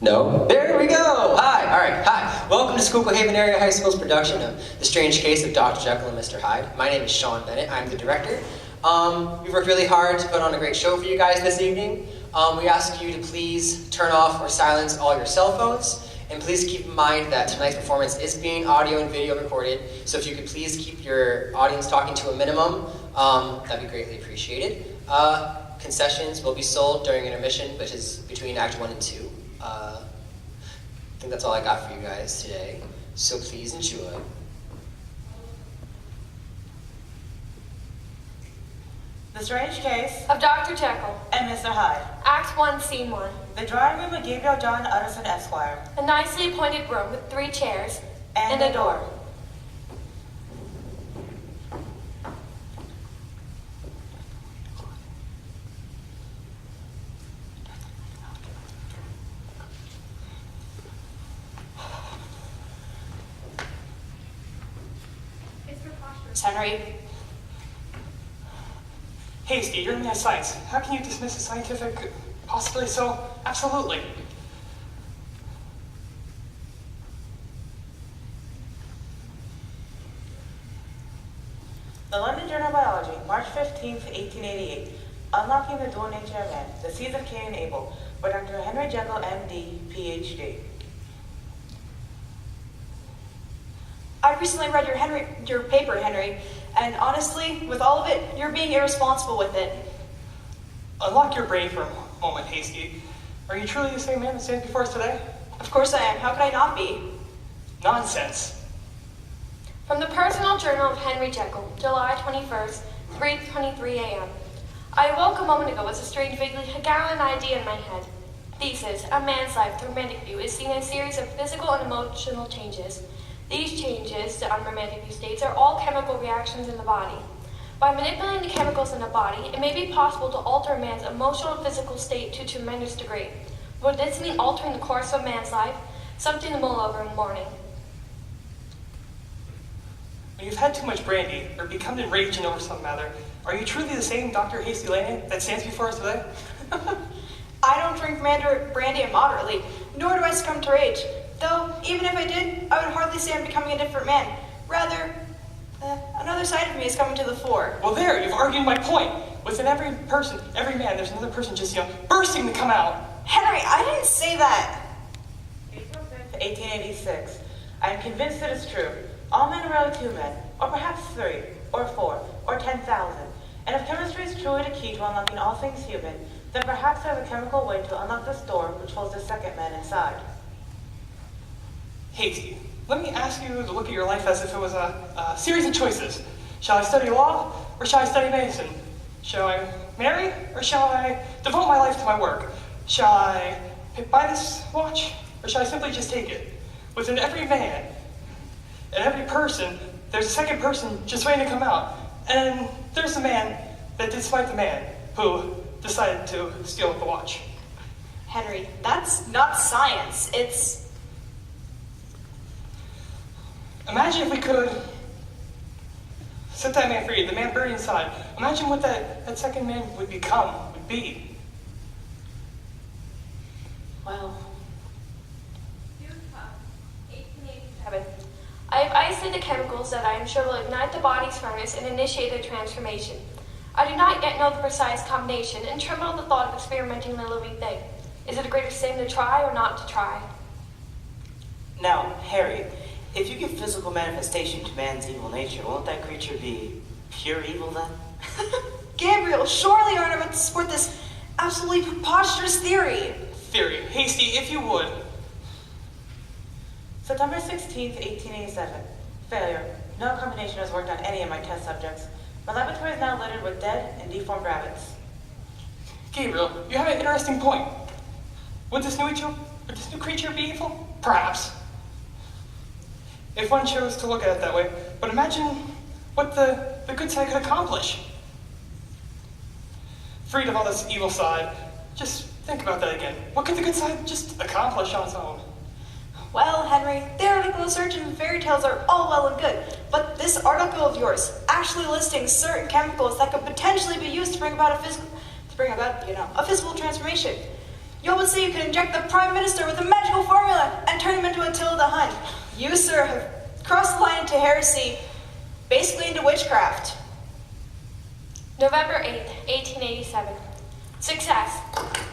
No? There we go! Hi! Alright, hi. Welcome to Schuylkill Haven Area High School's production of The Strange Case of Dr. Jekyll and Mr. Hyde. My name is Sean Bennett. I'm the director. We've worked really hard to put on a great show for you guys this evening. We ask you to please turn off or silence all your cell phones. And please keep in mind that tonight's performance is being audio and video recorded. So if you could please keep your audience talking to a minimum, that'd be greatly appreciated. Concessions will be sold during intermission, which is between Act 1 and 2. I think that's all I got for you guys today. So please enjoy. The Strange Case of Dr. Jekyll and Mr. Hyde. Act 1, Scene 1. The drawing room of Gabriel John Utterson, Esquire. A nicely appointed room with 3 chairs And a door. Henry. Hasty, you're in the science. How can you dismiss a scientific possibly so absolutely? The London Journal of Biology, March 15th, 1888. Unlocking the Dual Nature of Man, The Seeds of Cain and Abel, by Dr. Henry Jekyll, M.D., Ph.D. I recently read your paper, Henry, and honestly, with all of it, you're being irresponsible with it. Unlock your brain for a moment, Hasty. Are you truly the same man that stands before us today? Of course I am. How could I not be? Nonsense. From the Personal Journal of Henry Jekyll, July 21st, 3:23 a.m. I awoke a moment ago with a strange, vaguely Hegelian idea in my head. Thesis: a man's life through romantic view is seen as a series of physical and emotional changes. These changes to unromantic view states are all chemical reactions in the body. By manipulating the chemicals in the body, it may be possible to alter a man's emotional and physical state to a tremendous degree. Would this mean altering the course of a man's life? Something to mull over in the morning. When you've had too much brandy, or become enraged over some matter, are you truly the same Dr. Hasty Laney that stands before us today? I don't drink brandy immoderately, nor do I succumb to rage. Though, even if I did, I would hardly say I'm becoming a different man. Rather, another side of me is coming to the fore. Well there, you've argued my point. Within every person, every man, there's another person just, bursting to come out. Henry, I didn't say that. April 5th, 1886. I am convinced it is true. All men are really 2 men, or perhaps 3, or 4, or 10,000. And if chemistry is truly the key to unlocking all things human, then perhaps I have a chemical way to unlock this door which holds the second man inside. Hasty, let me ask you to look at your life as if it was a series of choices. Shall I study law, or shall I study medicine? Shall I marry, or shall I devote my life to my work? Shall I buy this watch, or shall I simply just take it? Within every man and every person, there's a second person just waiting to come out. And there's the man that did spite the man who decided to steal the watch. Henry, that's not science. It's... Imagine if we could set that man free, the man buried inside. Imagine what that second man would be. Well... I have isolated the chemicals that I am sure will ignite the body's furnace and initiate their transformation. I do not yet know the precise combination and tremble at the thought of experimenting with a living thing. Is it a greater sin to try or not to try? Now, Harry, if you give physical manifestation to man's evil nature, won't that creature be pure evil then? Gabriel, surely you aren't about to support this absolutely preposterous theory. Theory. Hasty, if you would. September 16th, 1887. Failure. No combination has worked on any of my test subjects. My laboratory is now littered with dead and deformed rabbits. Gabriel, you have an interesting point. Would this new creature be evil? Perhaps. If one chose to look at it that way. But imagine what the good side could accomplish. Freed of all this evil side. Just think about that again. What could the good side just accomplish on its own? Well, Henry, theoretical research and fairy tales are all well and good, but this article of yours, actually listing certain chemicals that could potentially be used to bring about a physical transformation. You all would say you could inject the Prime Minister with a magical formula and turn him into Attila the Hun. You, sir, have crossed the line into heresy, basically into witchcraft. November 8th, 1887. Success.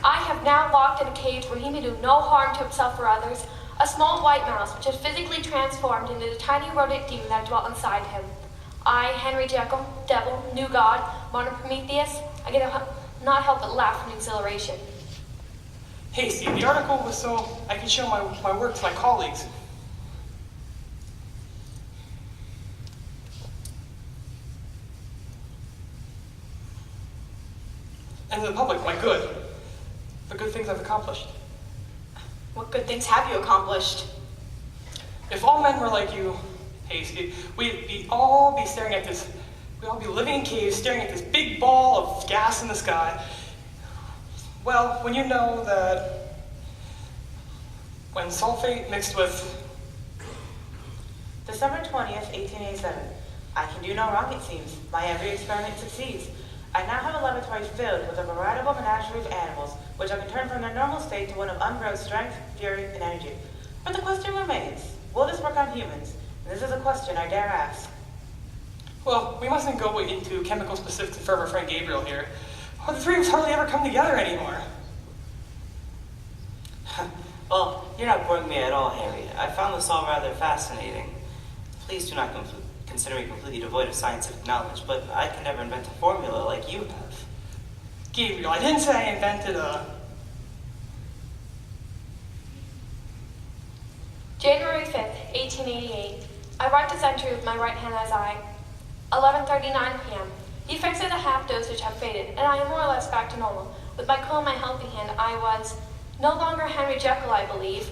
I have now locked in a cage where he may do no harm to himself or others, a small white mouse which has physically transformed into the tiny rodent demon that dwelt inside him. I, Henry Jekyll, devil, new god, modern Prometheus, I cannot help but laugh from exhilaration. Hey, Steve, the article was so I could show my work to my colleagues. And to the public, my good. The good things I've accomplished. What good things have you accomplished? If all men were like you, hey Steve, we'd all be staring at this, we'd all be living in caves staring at this big ball of gas in the sky. Well, when you know that when sulfate mixed with... December 20th, 1887. I can do no wrong, it seems. My every experiment succeeds. I now have a laboratory filled with a veritable menagerie of animals, which I can turn from their normal state to one of unbroken strength, fury, and energy. But the question remains, will this work on humans? And this is a question I dare ask. Well, we mustn't go into chemical specifics for our friend Gabriel here. The three of us hardly ever come together anymore. Well, you're not boring me at all, Harry. I found this all rather fascinating. Please do not consider me completely devoid of scientific knowledge, but I can never invent a formula like you have. Gabriel, I didn't say I invented a... January 5th, 1888. I write this entry with my right hand as I. 11:39 p.m. The effects of the half dosage have faded, and I am more or less back to normal. With my cool in my healthy hand, I was no longer Henry Jekyll, I believe.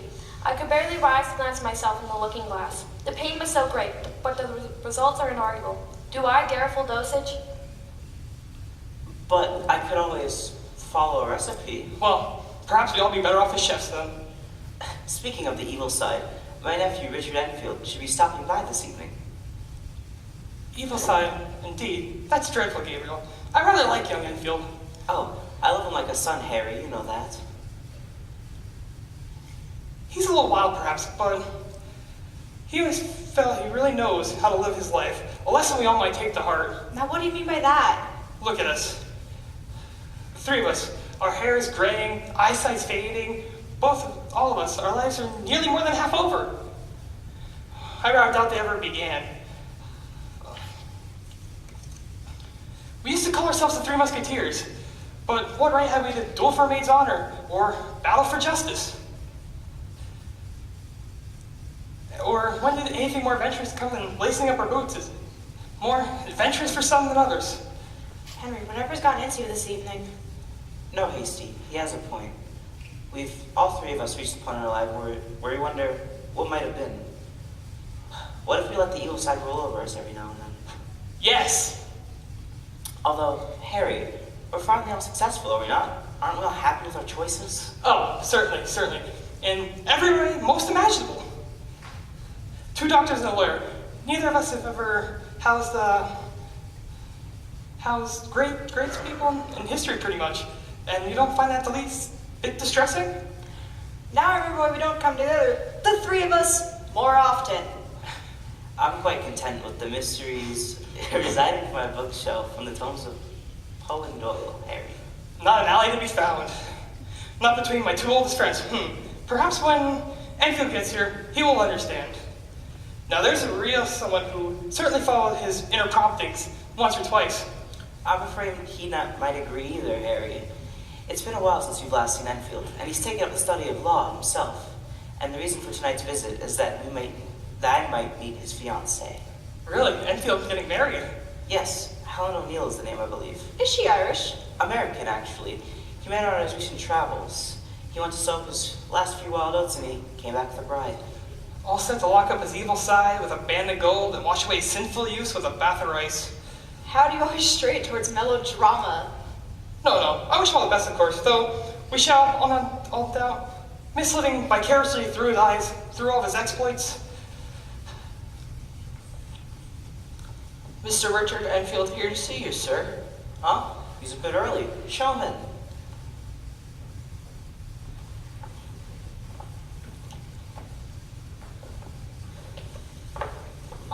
I could barely rise to glance at myself in the looking glass. The pain was so great, but the results are inarguable. Do I dare full dosage? But I could always follow a recipe. Well, perhaps we'd all be better off as chefs then. Speaking of the evil side, my nephew Richard Enfield should be stopping by this evening. Evil side, indeed. That's dreadful, Gabriel. I rather like young Enfield. Oh, I love him like a son, Harry, you know that. He's a little wild, perhaps, but he always felt he really knows how to live his life. A lesson we all might take to heart. Now, what do you mean by that? Look at us. The three of us. Our hair is graying, eyesight's fading. All of us, our lives are nearly more than half over. I rather doubt they ever began. We used to call ourselves the Three Musketeers, but what right had we to duel for a maid's honor, or battle for justice? Or when did anything more adventurous come than lacing up our boots? Is more adventurous for some than others? Henry, whatever's gotten into you this evening? No, Hasty, he has a point. We've, all three of us, reached a point in our life where we wonder what might have been. What if we let the evil side roll over us every now and then? Yes! Although, Harry, we're finally all successful, are we not? Aren't we all happy with our choices? Oh, certainly, certainly. In every way most imaginable. 2 doctors and a lawyer. Neither of us have ever housed great people in history, pretty much. And you don't find that the least bit distressing? Now I remember why we don't come together, the three of us, more often. I'm quite content with the mysteries residing in my bookshelf from the tomes of Poe and Doyle, Harry. Not an alley to be found. Not between my 2 oldest friends. Perhaps when Enfield gets here, he will understand. Now there's a real someone who certainly followed his inner promptings once or twice. I'm afraid he might agree either, Harry. It's been a while since you've last seen Enfield, and he's taken up the study of law himself. And the reason for tonight's visit is that I might meet his fiancée. Really? Enfield's getting married? Yes, Helen O'Neill is the name, I believe. Is she Irish? American, actually. He met her on his recent travels. He went to soak his last few wild oats and he came back with a bride. All set to lock up his evil side with a band of gold and wash away his sinful use with a bath of rice. How do you always stray towards melodrama? No, I wish him all the best, of course, though we shall, all doubt, miss living vicariously through his eyes, through all of his exploits. Mr. Richard Enfield here to see you, sir. Huh? He's a bit early. Show him in.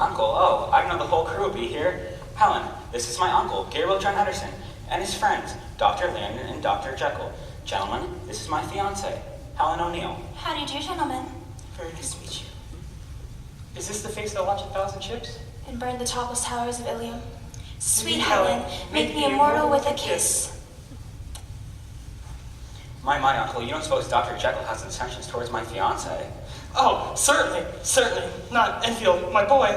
uncle. Oh, I know the whole crew will be here. Helen, this is my uncle, Gabriel John Henderson, and his friends, Dr. Landon and Dr. Jekyll. Gentlemen, this is my fiancée, Helen O'Neill. How do you do, gentlemen? Very nice to meet you. Is this the face that launched 1,000 ships? And burned the topless towers of Ilium. Sweet Helen, Helen, make me immortal with a kiss. My uncle, you don't suppose Dr. Jekyll has intentions towards my fiancée? Oh, certainly. Not Enfield, my boy.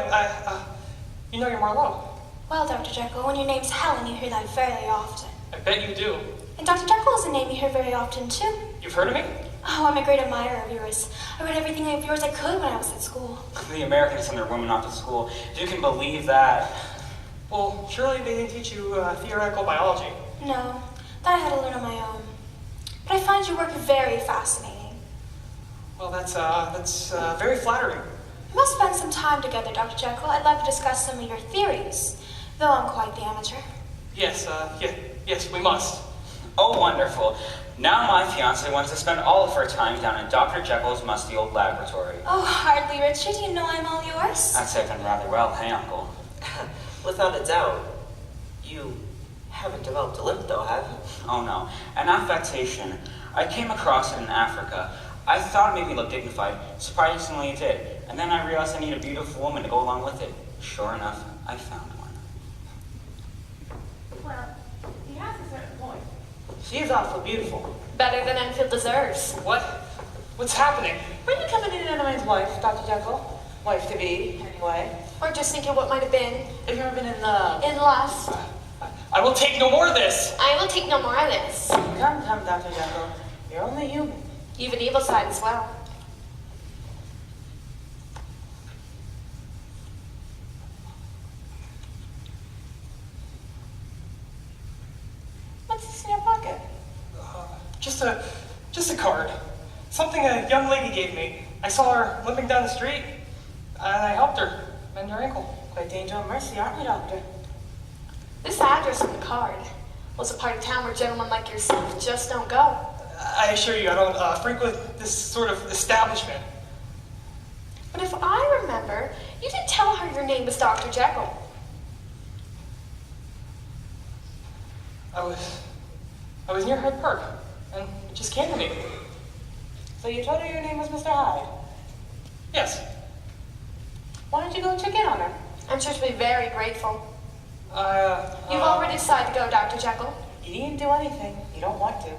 You know you're Marlowe. Well, Dr. Jekyll, when your name's Helen, you hear that very often. I bet you do. And Dr. Jekyll is a name you hear very often, too. You've heard of me? Oh, I'm a great admirer of yours. I read everything of yours I could when I was at school. The Americans send their women off to school. If you can believe that. Well, surely they didn't teach you theoretical biology. No, that I had to learn on my own. But I find your work very fascinating. Well, that's very flattering. We must spend some time together, Dr. Jekyll. I'd like to discuss some of your theories, though I'm quite the amateur. Yes, yes, we must. Oh, wonderful. Now my fiancée wants to spend all of her time down in Dr. Jekyll's musty old laboratory. Oh, hardly, Richard. You know I'm all yours. I'd say I've done rather well, hey, Uncle? Without a doubt, you haven't developed a limp though, have you? Oh no, an affectation. I came across it in Africa. I thought it made me look dignified. Surprisingly, it did. And then I realized I need a beautiful woman to go along with it. Sure enough, I found one. Well, he has a certain point. She is awfully beautiful. Better than Enfield deserves. What? What's happening? Were you coming in and man's wife, Dr. Jekyll? Wife to be, anyway. Or just thinking what might have been. Have you ever been in love? In lust. I will take no more of this. I will take no more of this. Come, Dr. Jekyll. You're only human. You've an evil side as well. What's this in your pocket? Just a card. Something a young lady gave me. I saw her limping down the street, and I helped her mend her ankle. Quite danger and mercy, aren't we, Doctor? This address on the card was a part of town where gentlemen like yourself just don't go. I assure you, I don't frequent this sort of establishment. But if I remember, you did tell her your name was Dr. Jekyll. I was near Hyde Park, and it just came to me. So you told her your name was Mr. Hyde? Yes. Why don't you go check in on her? I'm sure she'll be very grateful. You've Uh, already decided to go, Dr. Jekyll. You needn't do anything. You don't want to.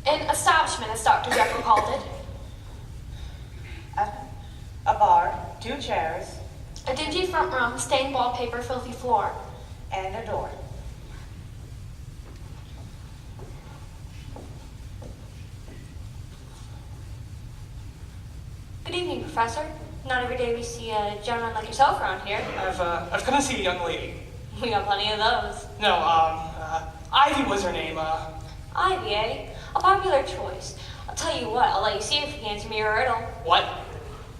An establishment, as Dr. Jekyll called it. A bar, 2 chairs, A dingy front room, stained wallpaper, filthy floor. and a door. Good evening, Professor. Not every day we see a gentleman like yourself around here. I've come to see a young lady. We got plenty of those. No, Ivy was her name. Ivy, eh? A popular choice. I'll tell you what, I'll let you see if you can answer me a riddle. What?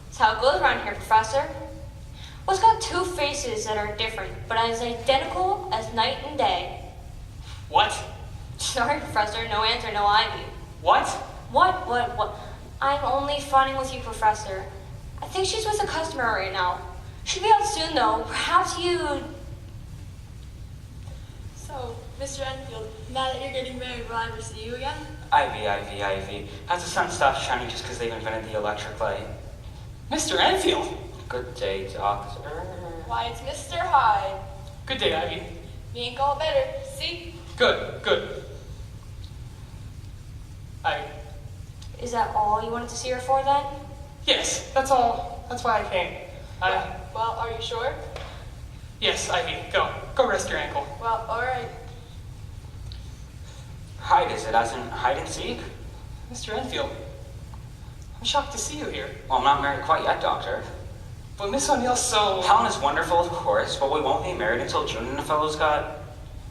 That's how it goes around here, Professor. What's got 2 faces that are different, but as identical as night and day? What? Sorry, Professor, no answer, no Ivy. What? What? I'm only funning with you, Professor. I think she's with a customer right now. She'll be out soon, though. Perhaps you'd... So, Mr. Enfield, now that you're getting married, will I ever see you again? Ivy. Has the sun stopped shining just because they've invented the electric light? Mr. Enfield. Good day, Doctor. Why, it's Mr. Hyde. Good day, Ivy. Me ain't call better. See? Good. Ivy. Is that all you wanted to see her for, then? Yes, that's all. That's why I came. Well, are you sure? Yes, Ivy, go. Go rest your ankle. Well, alright. Hyde, is it as in hide and seek? Mr. Enfield, I'm shocked to see you here. Well, I'm not married quite yet, Doctor. But Miss O'Neill's so... Helen is wonderful, of course, but we won't be married until June, and the fellow's got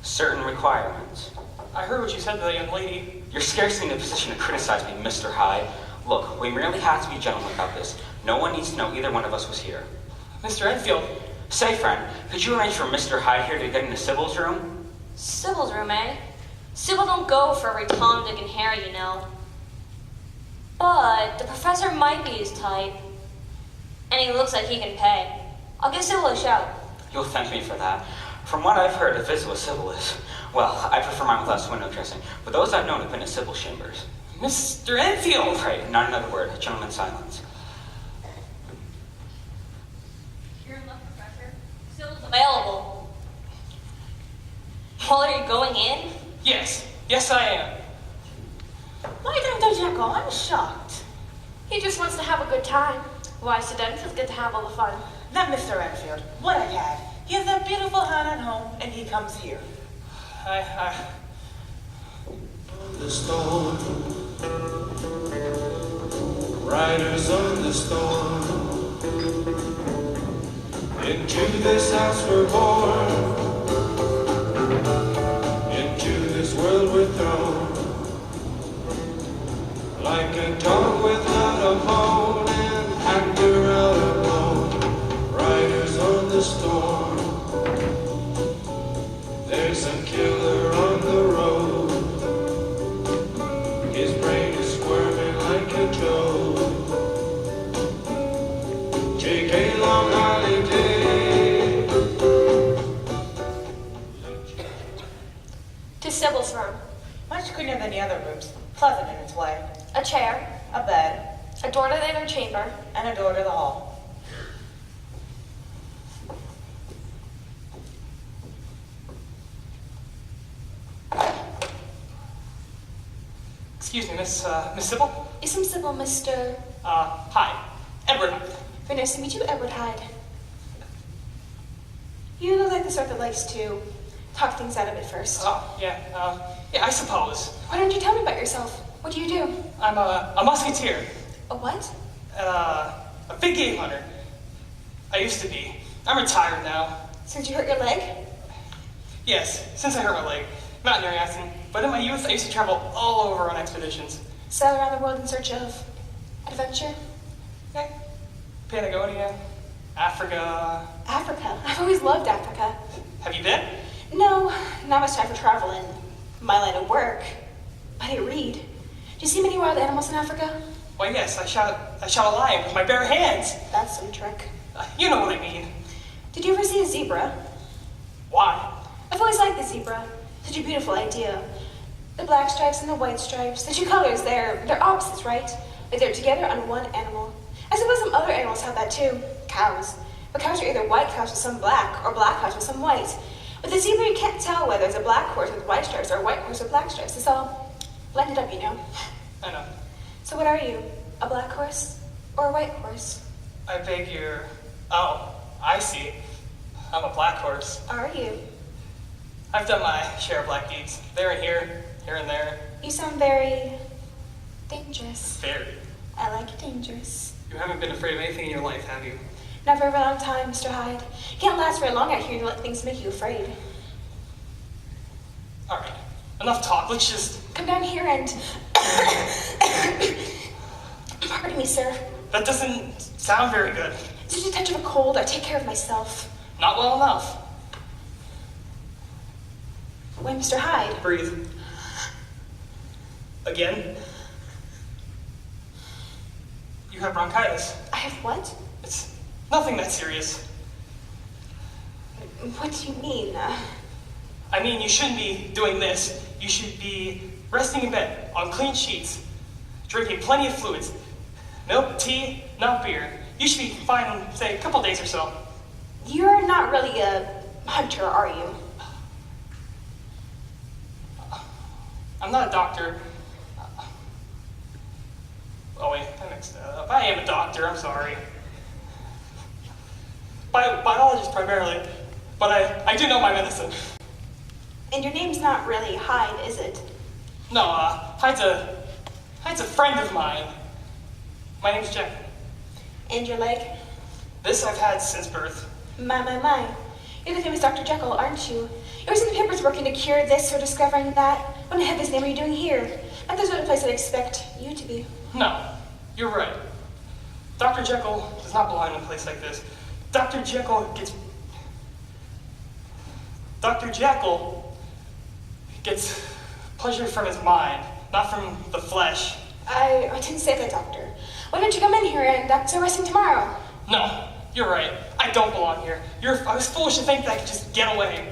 certain requirements. I heard what you said to the young lady. You're scarcely in a position to criticize me, Mr. Hyde. Look, we merely have to be gentlemen about this. No one needs to know either one of us was here. Mr. Enfield. Say, friend, could you arrange for Mr. Hyde here to get into Sybil's room? Sybil's room, eh? Sybil don't go for every Tom, Dick, and Harry, you know. But the professor might be his type. And he looks like he can pay. I'll give Sybil a shout. You'll thank me for that. From what I've heard, a visit with Sybil is... Well, I prefer mine without window dressing, but those I've known have been to Sybil's chambers. Mr. Enfield! Pray, not another word. Gentleman's silence. You're in luck, Professor. Sybil's available. Well, are you going in? Yes. Yes, I am. My Dr. Jekyll, I'm shocked. He just wants to have a good time. Why, students, it's good to have all the fun. Not Mr. Enfield. What I have. He has a beautiful hand at home, and he comes here. The storm, riders on the storm. Into this house we're born, into this world we're thrown. Like a dog without a bone, an actor out alone. Riders on the storm. There's a killer on the road. His brain is squirming like a toad. Jeykll on holiday. To Sybil's room. Much cleaner than the other rooms. Pleasant in its way. A chair, A bed, a door to the inner chamber, and a door to the hall. Excuse me, Miss Sybil? Isn't Sybil Mr. Hi. Edward Hyde. Very nice to meet you, Edward Hyde. You look like the sort that likes to talk things out a bit first. Oh, yeah, I suppose. Why don't you tell me about yourself? What do you do? I'm a musketeer. A what? A big game hunter. I used to be. I'm retired now. Since you hurt your leg? Yes, since I hurt my leg. Mountaineering accident. But in my youth, I used to travel all over on expeditions. Sail around the world in search of adventure? Okay. Patagonia, Africa. Africa. I've always loved Africa. Have you been? No, not much time for travel in my line of work. But I read. Do you see many wild animals in Africa? Why, yes, I shot a lion with my bare hands. That's some trick. You know what I mean. Did you ever see a zebra? Why? I've always liked the zebra. Such a beautiful idea. The black stripes and the white stripes, the two colors, they're opposites, right? But they're together on one animal. I suppose some other animals have that too. Cows. But cows are either white cows with some black, or black cows with some white. With the zebra, you can't tell whether it's a black horse with white stripes or a white horse with black stripes. It's all blended up, you know. I know. So what are you? A black horse or a white horse? I beg your... Oh, I see. I'm a black horse. Are you? I've done my share of black deeds. There and here and there. You sound very dangerous. Very. I like dangerous. You haven't been afraid of anything in your life, have you? Not for a very long time, Mr. Hyde. You can't last very long out here to let things make you afraid. All right. Enough talk. Let's just... Come down here and... Pardon me, sir. That doesn't sound very good. It's just a touch of a cold. I take care of myself. Not well enough. Wait, Mr. Hyde. Breathe. Again. You have bronchitis. I have what? It's nothing that serious. What do you mean? I mean, you shouldn't be doing this. You should be resting in bed on clean sheets, drinking plenty of fluids. Milk, tea, not beer. You should be fine in, say, a couple days or so. You're not really a hunter, are you? I'm not a doctor. Oh wait, I mixed that up. I am a doctor, I'm sorry. Biologist primarily, but I do know my medicine. And your name's not really Hyde, is it? No, Hyde's a friend of mine. My name's Jekyll. And your leg? This I've had since birth. My. You're the famous Dr. Jekyll, aren't you? You're always in the papers working to cure this or discovering that. What in heaven's name are you doing here? Not the sort of place I'd expect you to be. No, you're right. Dr. Jekyll does not belong in a place like this. Dr. Jekyll gets pleasure from his mind, not from the flesh. I didn't say that, Doctor. Why don't you come in here and Dr. Arresting tomorrow? No, you're right. I don't belong here. I was foolish to think that I could just get away.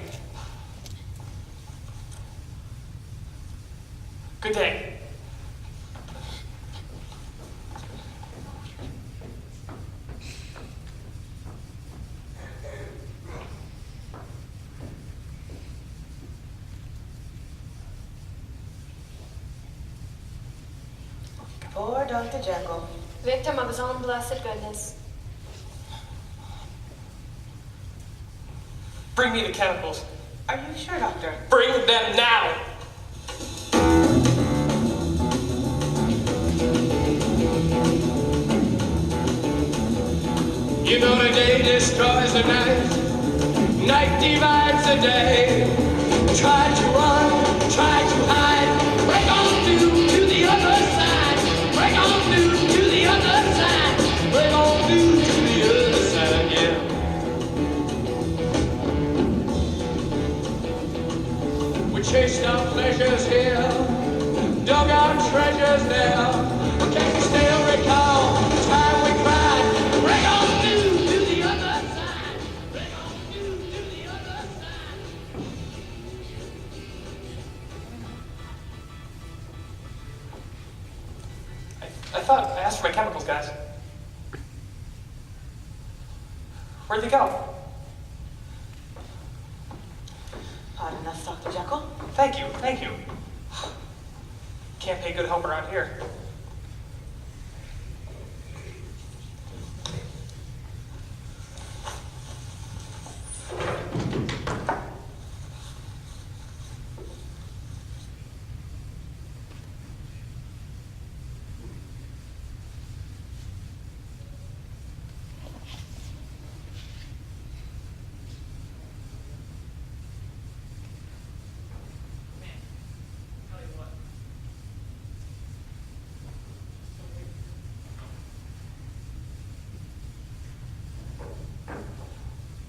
Good day. Poor Dr. Jekyll. Victim of his own blessed goodness. Bring me the chemicals. Are you sure, Doctor? Bring them now! You know the day destroys the night, night divides the day. Try to run, try to hide, break on through to the other side, break on through to the other side, break on through to the other side, yeah. We chased our pleasures here, dug our treasures there. But can you still recall the time we cried? Break on through to the other side. Break on through to the other side. I thought I asked for my chemicals, guys. Where'd they go? Odd enough, Dr. Jekyll. Thank you. Can't pay good help around here.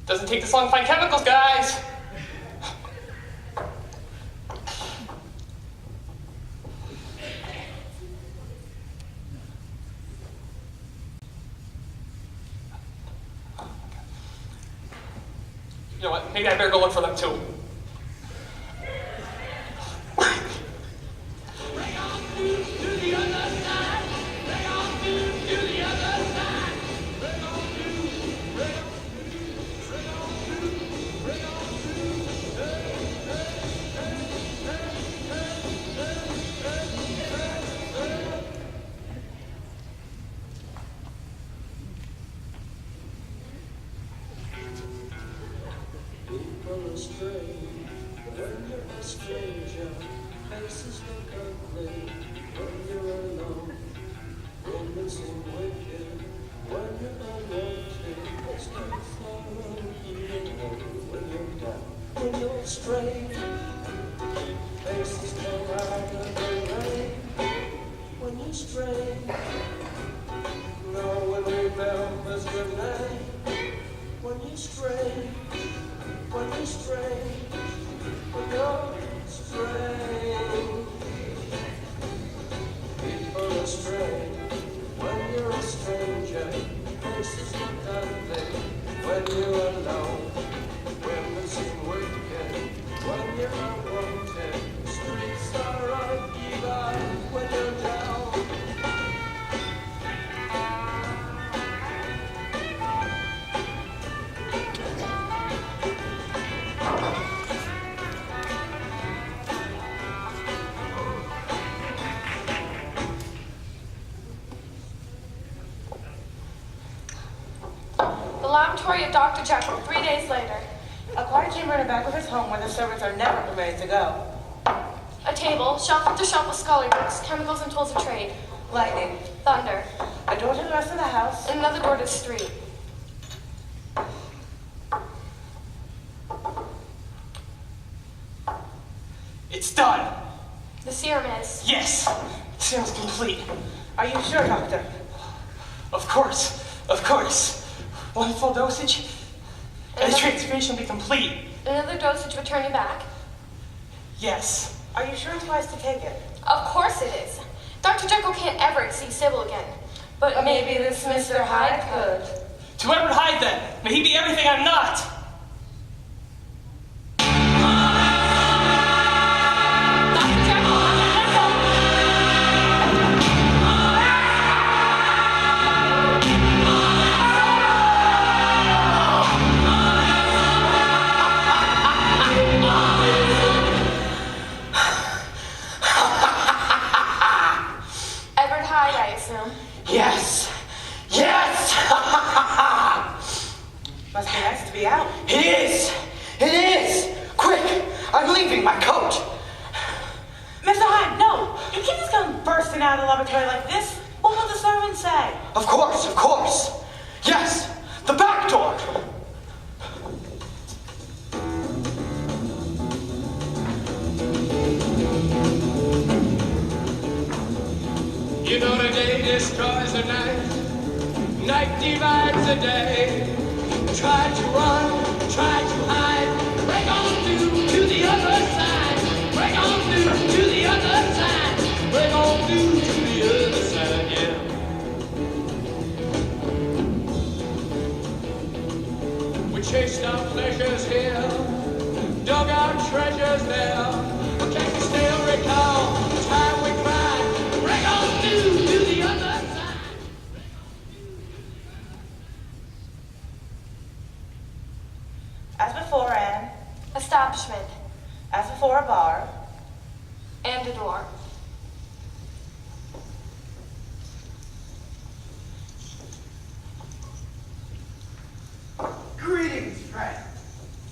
Doesn't take this long to find chemicals, guys! You know what? Maybe I better go look for them too. People astray, when you're a stranger, faces look ugly when you're alone. Women seem wicked when you're unwanted. Streets are even when you're down. When you're straight, faces come out of the rain. When you're straight, no one remembers your name. When you're straight. When you're strange, when you're strange, people are strange. When you're a stranger, faces look ugly. When you're alone, women seem wicked. When you're unwanted, streets are uneven. When you're down. laboratory of Dr. Jekyll 3 days later. A quiet chamber in the back of his home where the servants are never permitted to go. A table, shelf after shelf with scholarly books, chemicals and tools of trade. Lightning. Thunder. A door to the rest of the house. And another door to the street. It's done. The serum is. Yes. The serum's complete. Are you sure, Doctor? Of course. Of course. One full dosage, and the transformation will be complete. Another dosage would turn you back. Yes. Are you sure it's wise to take it? Of course it is. Dr. Jekyll can't ever see Sybil again. But maybe this Mr. Hyde could. To Edward Hyde, then. May he be everything I'm not. Dr. Jekyll, Edward Hyde, I assume. Yes! Yes! Must be nice to be out. It is! It is! Quick! I'm leaving my coat! Mr. Hyde, no! You can't just come bursting out of the laboratory like this. What will the servants say? Of course, of course! Yes! The back door! You know the day destroys the night, night divides the day. Try to run, try to hide, break on through to the other side, break on through to the other side, break on through to the other side, yeah. We chased our pleasures here, dug our treasures there, but can you still recall the time we cried, break on through to the other side? As before, an Establishment. as before, a bar. And a door. Greetings, friend.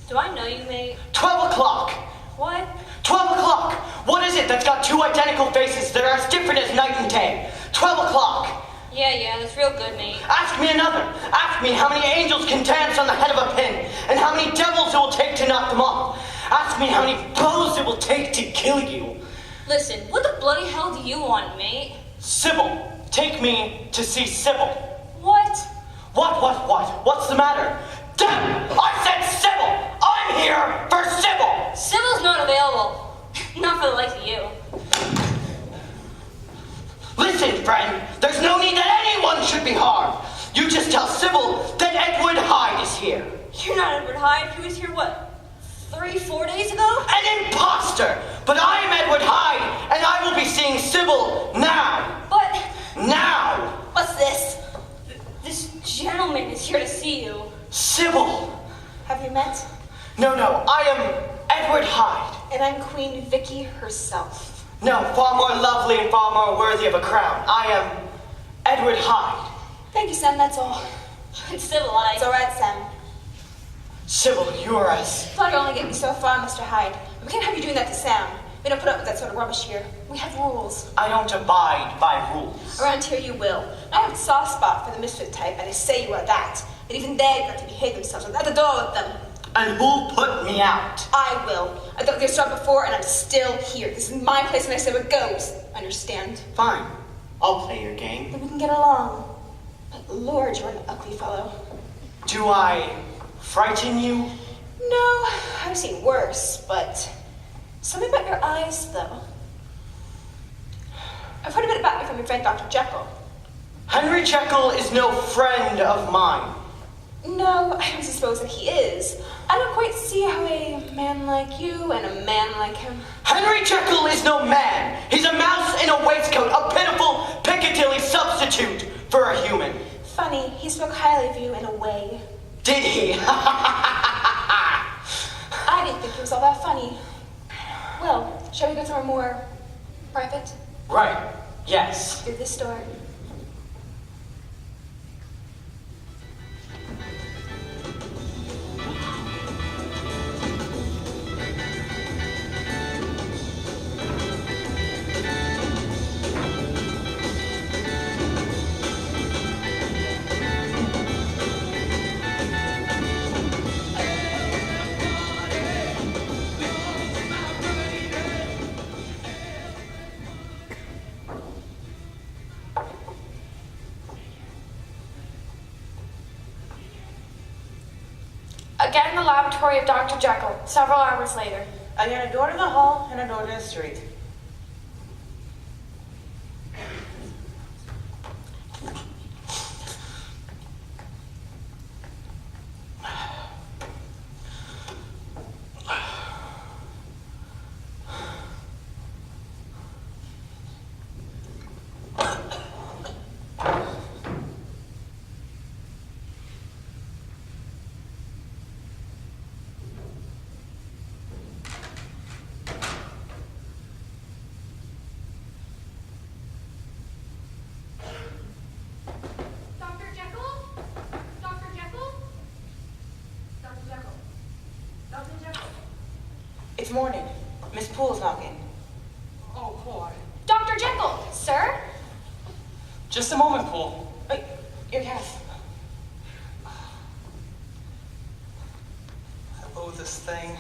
Do I know you, mate? 12 o'clock! What? 12 o'clock! What is it that's got two identical faces that are as different as night and day? 12 o'clock! Yeah, that's real good, mate. Ask me another. Ask me how many angels can dance on the head of a pin, and how many devils it will take to knock them off. Ask me how many blows it will take to kill you. Listen, what the bloody hell do you want, mate? Sybil, take me to see Sybil. What? What? What's the matter? Damn! I said Sybil! I'm here for Sybil! Sybil's not available. Not for the likes of you. Listen, friend, there's no need that anyone should be harmed. You just tell Sybil that Edward Hyde is here. You're not Edward Hyde. He was here, what, 3-4 days ago? An imposter! But I am Edward Hyde, and I will be seeing Sybil now. But... Now! What's this? This gentleman is here to see you. Sybil! Have you met? No, I am Edward Hyde. And I'm Queen Vicky herself. No, far more lovely and far more worthy of a crown. I am Edward Hyde. Thank you, Sam, that's all. It's civilized. It's all right, Sam. Sybil, you are as... Thought you'd only get me so far, Mr. Hyde. We can't have you doing that to Sam. We don't put up with that sort of rubbish here. We have rules. I don't abide by rules. Around here you will. I have a soft spot for the misfit type, and I say you are that. And even they've got to behave themselves. I'm at the door with them. And who'll put me out? I will. I got this job before, and I'm still here. This is my place, and I say what goes. Understand? Fine. I'll play your game. Then we can get along. But Lord, you're an ugly fellow. Do I frighten you? No, I've seen worse, but something about your eyes, though. I've heard a bit about you from your friend Dr. Jekyll. Henry Jekyll is no friend of mine. No, I don't suppose that he is. I don't quite see how a man like you and a man like him... Henry Jekyll is no man. He's a mouse in a waistcoat, a pitiful Piccadilly substitute for a human. Funny, he spoke highly of you in a way. Did he? I didn't think it was all that funny. Well, shall we go somewhere more private? Right. Yes. Through this door. Again in the laboratory of Dr. Jekyll, several hours later. Again, a door to the hall and a door to the street. Dr. Jekyll? Dr. Jekyll? Dr. Jekyll? Dr. Jekyll? It's morning. Miss Poole's knocking. Oh, boy. Dr. Jekyll, sir? Just a moment, Poole. Wait, your gas. I loathe this thing.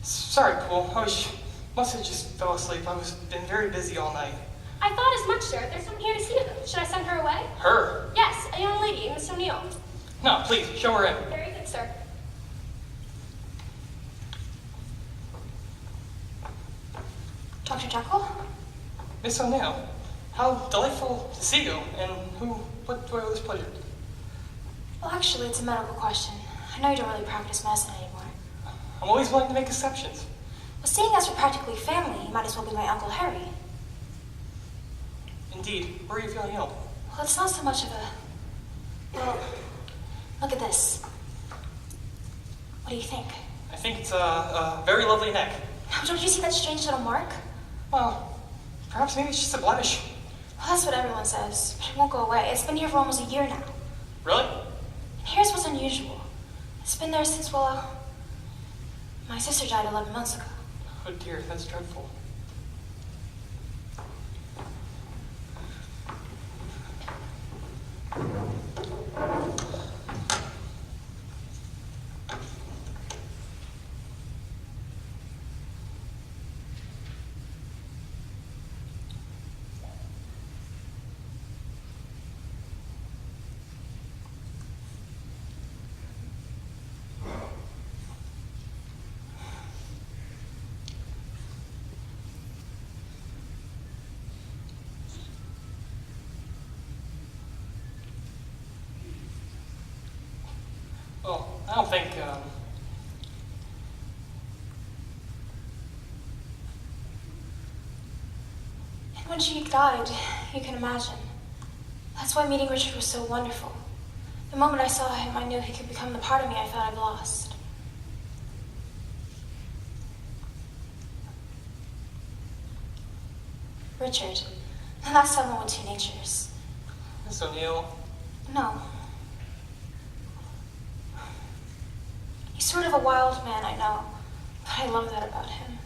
Sorry, Poole. Must have just fell asleep. Been very busy all night. I thought as much, sir. There's someone here to see you. Should I send her away? Her? Yes, a young lady, Miss O'Neill. No, please, show her in. Very good, sir. Dr. Jekyll? Miss O'Neill, how delightful to see you. And what do I owe this pleasure? Well, actually, it's a medical question. I know you don't really practice medicine anymore. I'm always willing to make exceptions. Well, seeing as we're practically family, you might as well be my Uncle Harry. Indeed. Where are you feeling ill? Well, it's not so much of a... Well, look at this. What do you think? I think it's a very lovely neck. Don't you see that strange little mark? Well, perhaps maybe it's just a blemish. Well, that's what everyone says, but it won't go away. It's been here for almost a year now. Really? And here's what's unusual. It's been there since, well, my sister died 11 months ago. Oh dear, that's dreadful. Well, I don't think, And when she died, you can imagine. That's why meeting Richard was so wonderful. The moment I saw him, I knew he could become the part of me I thought I'd lost. Richard, and that's someone with two natures. Miss O'Neill, No. He's sort of a wild man, I know, but I love that about him.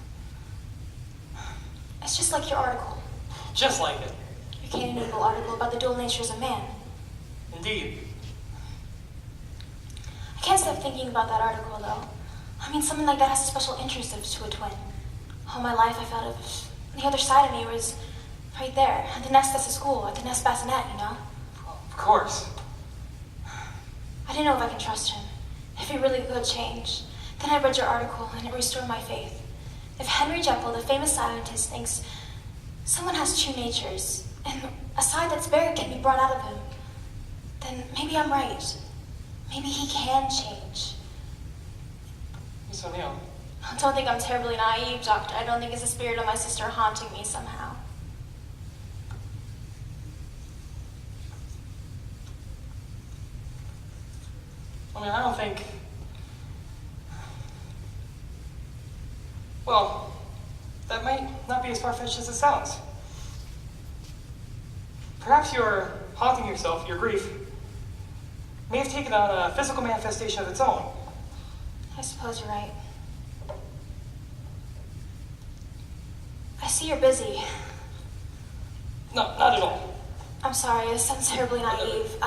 It's just like your article, just like it. your Cain and Abel article about the dual natures of man. Indeed. I can't stop thinking about that article, though. I mean, something like that has a special intrusive to a twin. All my life I felt of the other side of me was right there, at the nest desk of school, at the nest bassinet, you know? Of course. I didn't know if I could trust him, if he really could change. Then I read your article, and it restored my faith. If Henry Jekyll, the famous scientist, thinks someone has two natures, and a side that's buried can be brought out of him, then maybe I'm right. Maybe he can change. Miss O'Neill. Don't think I'm terribly naive, Doctor. I don't think it's the spirit of my sister haunting me somehow. I mean, I don't think... Well, that might not be as far-fetched as it sounds. Perhaps your haunting yourself, your grief, may have taken on a physical manifestation of its own. I suppose you're right. I see you're busy. No, not at all. I'm sorry, this sounds terribly naive.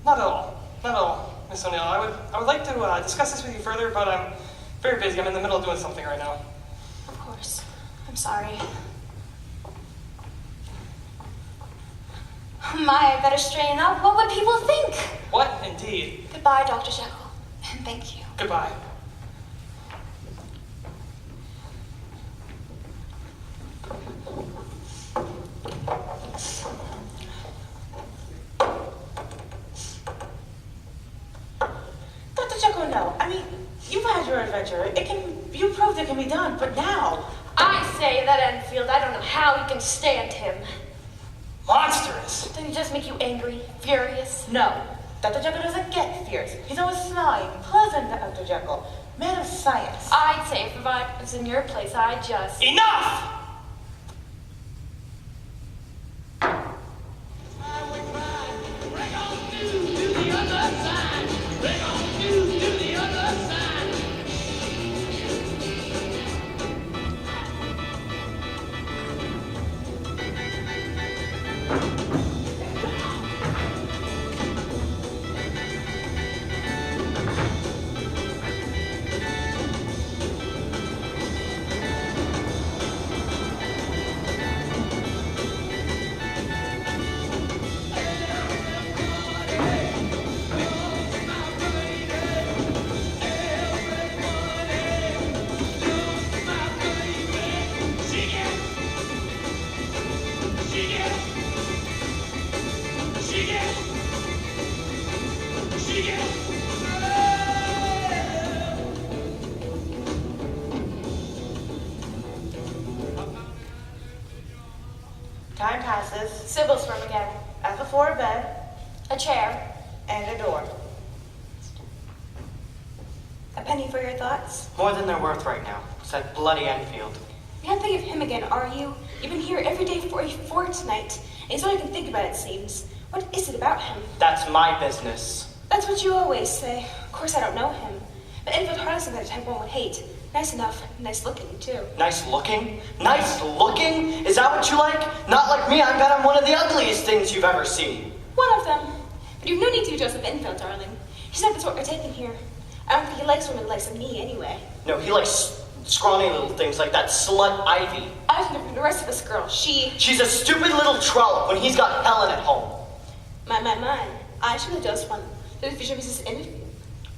Not at all. Not at all, Miss O'Neill. I would like to discuss this with you further, but I'm very busy. I'm in the middle of doing something right now. Of course. I'm sorry. My, I better straighten up. What would people think? What, indeed? Goodbye, Dr. Jekyll. And thank you. Goodbye. Dr. Jekyll, no. I mean, you've had your adventure. You proved it can be done, but now... I say that Enfield, I don't know how you can stand him. Monstrous. Doesn't he just make you angry, furious? No. Dr. Jekyll doesn't get fierce. He's always smiling, pleasant, Dr. Jekyll. Man of science. I'd say if I was in your place, I'd just... Enough! Time passes. Sybil's room again. As before, a bed A chair. and a door. A penny for your thoughts? More than they're worth right now. It's that bloody Enfield. You can't think of him again, are you? You've been here every day for a fortnight, and it's all you can think about, it seems. What is it about him? That's my business. That's what you always say. Of course I don't know him. But Enfield hardly seems like a type one would hate. Nice enough, nice looking, too. Nice looking? Nice looking? Is that what you like? Not like me, I bet I'm one of the ugliest things you've ever seen. One of them. But you've no need to be Joseph Enfield, darling. He's not the sort we're taking here. I don't think he likes women like me, anyway. No, he likes scrawny little things like that slut Ivy. I was different from the rest of this girl. She's a stupid little trollop when he's got Helen at home. My. I should have just one. The future Mrs. Enfield.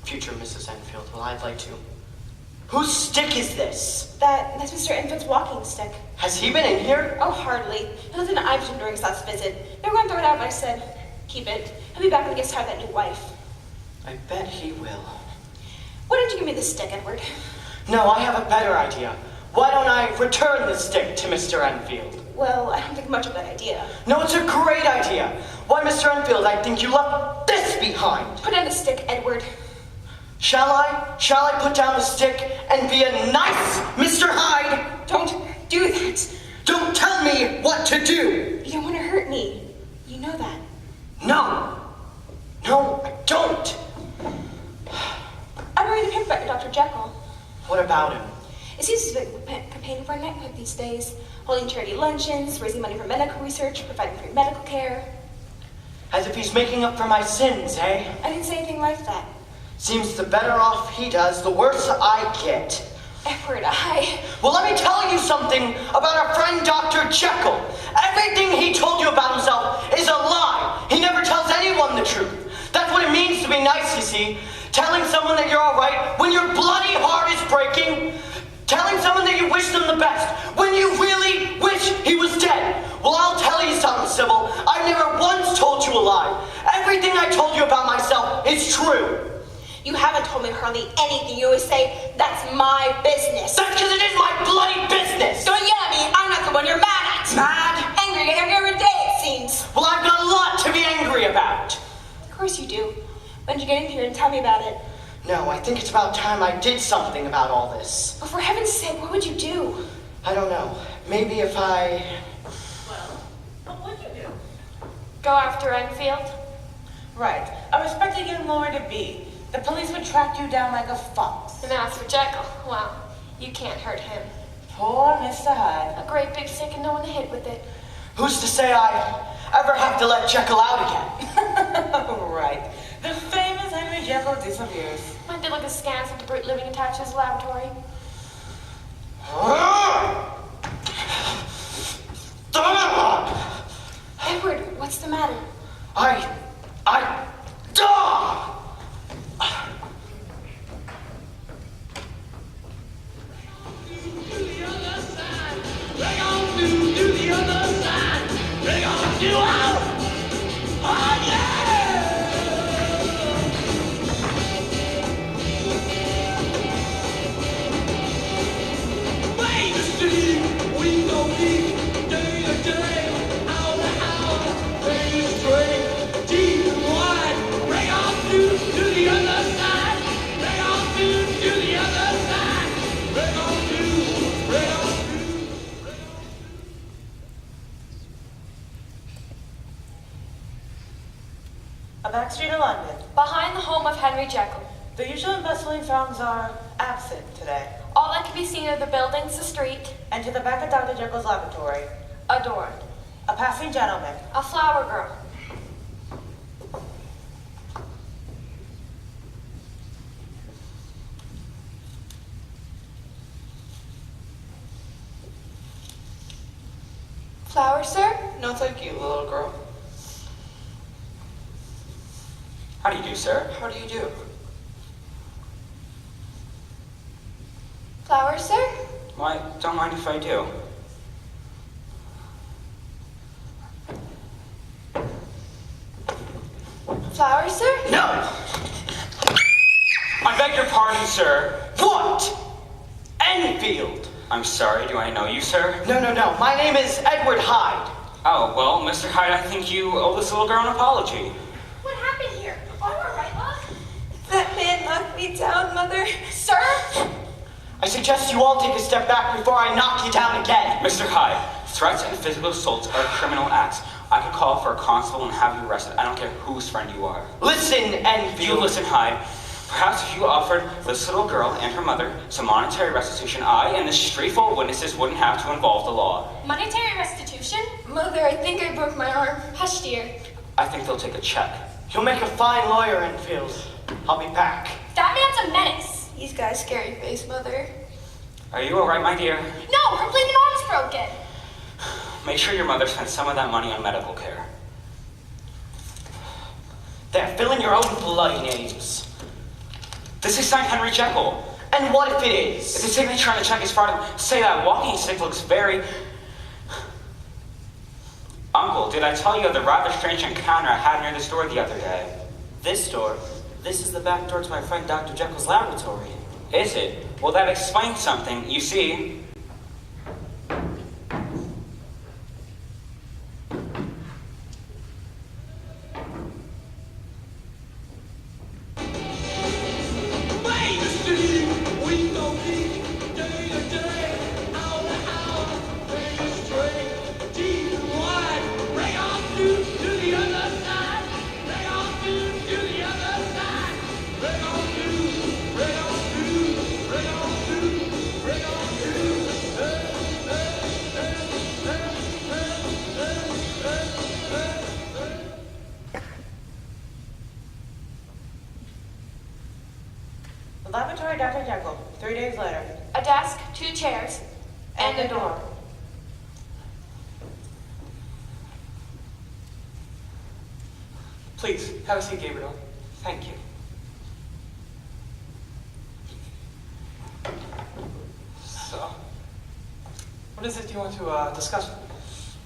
Future Mrs. Enfield, well, I'd like to. Whose stick is this? That's Mr. Enfield's walking stick. Has he been in here? Oh, hardly. He lived in Iverton during his last visit. They were going to throw it out, but I said, keep it. He'll be back when he gets tired of that new wife. I bet he will. Why don't you give me this stick, Edward? No, I have a better idea. Why don't I return the stick to Mr. Enfield? Well, I don't think much of that idea. No, it's a great idea. Why, Mr. Enfield, I think you left this behind. Put down the stick, Edward. Shall I? Shall I put down the stick and be a nice Mr. Hyde? Don't do that. Don't tell me what to do. You don't want to hurt me. You know that. No. No, I don't. I'm ready to pick about Dr. Jekyll. What about him? It seems he's been campaigning for a knighthood these days, holding charity luncheons, raising money for medical research, providing free medical care. As if he's making up for my sins, eh? I didn't say anything like that. Seems the better off he does, the worse I get. Edward, Well, let me tell you something about our friend Dr. Jekyll. Everything he told you about himself is a lie. He never tells anyone the truth. That's what it means to be nice, you see. Telling someone that you're all right when your bloody heart is breaking. Telling someone that you wish them the best when you really wish he was dead. Well, I'll tell you something, Sybil. I've never once told you a lie. Everything I told you about myself is true. You haven't told me hardly anything. You always say, that's my business. That's because it is my bloody business. Don't yell at me. I'm not the one you're mad at. Mad? Angry every day, it seems. Well, I've got a lot to be angry about. Of course you do. When did you get in here and tell me about it? No, I think it's about time I did something about all this. But for heaven's sake, what would you do? I don't know. Maybe if I... Well, what would you do? Go after Enfield? Right. A respected young lawyer to be. The police would track you down like a fox. And as for Jekyll, well, you can't hurt him. Poor Mr. Hyde. A great big stick and no one to hit with it. Who's to say I ever have to let Jekyll out again? Right. The famous Henry Jekyll disappears. Might they look at scans of the brute living attached to his laboratory? Edward, what's the matter? A back street of London. Behind the home of Henry Jekyll. The usual and bustling throngs are absent today. All that can be seen are the buildings, the street, And to the back of Dr. Jekyll's laboratory, a door, a passing gentleman. a flower girl. Flowers, sir? No, thank you, little girl. How do you do, sir? How do you do? Flowers, sir? Why, don't mind if I do. Flowers, sir? No! I beg your pardon, sir. What? Enfield! I'm sorry, do I know you, sir? No. My name is Edward Hyde. Oh, well, Mr. Hyde, I think you owe this little girl an apology. What happened here? Are you all right, love? That man knocked me down, Mother. Sir? I suggest you all take a step back before I knock you down again. Mr. Hyde, threats and physical assaults are criminal acts. I could call for a constable and have you arrested. I don't care whose friend you are. Listen, Enfield. You listen, Hyde. Perhaps if you offered this little girl and her mother some monetary restitution, I and this street full of witnesses wouldn't have to involve the law. Monetary restitution? Mother, I think I broke my arm. Hush, dear. I think they'll take a check. You'll make a fine lawyer, Enfield. I'll be back. That man's a menace. He's got a scary face, Mother. Are you all right, my dear? No, her bleeding arm's broken. Make sure your mother spends some of that money on medical care. There, fill in your own bloody names. This is signed Henry Jekyll. And what if it If is? the signature on the check is fraudulent, say that walking stick looks very... Uncle, did I tell you of the rather strange encounter I had near this door the other day? This door? This is the back door to my friend Dr. Jekyll's laboratory. Is it? Well, that explains something. You see... Laboratory Dr. Jekyll, 3 days later. A desk, 2 chairs, And a door. Please, have a seat, Gabriel. Thank you. So, what is it you want to discuss?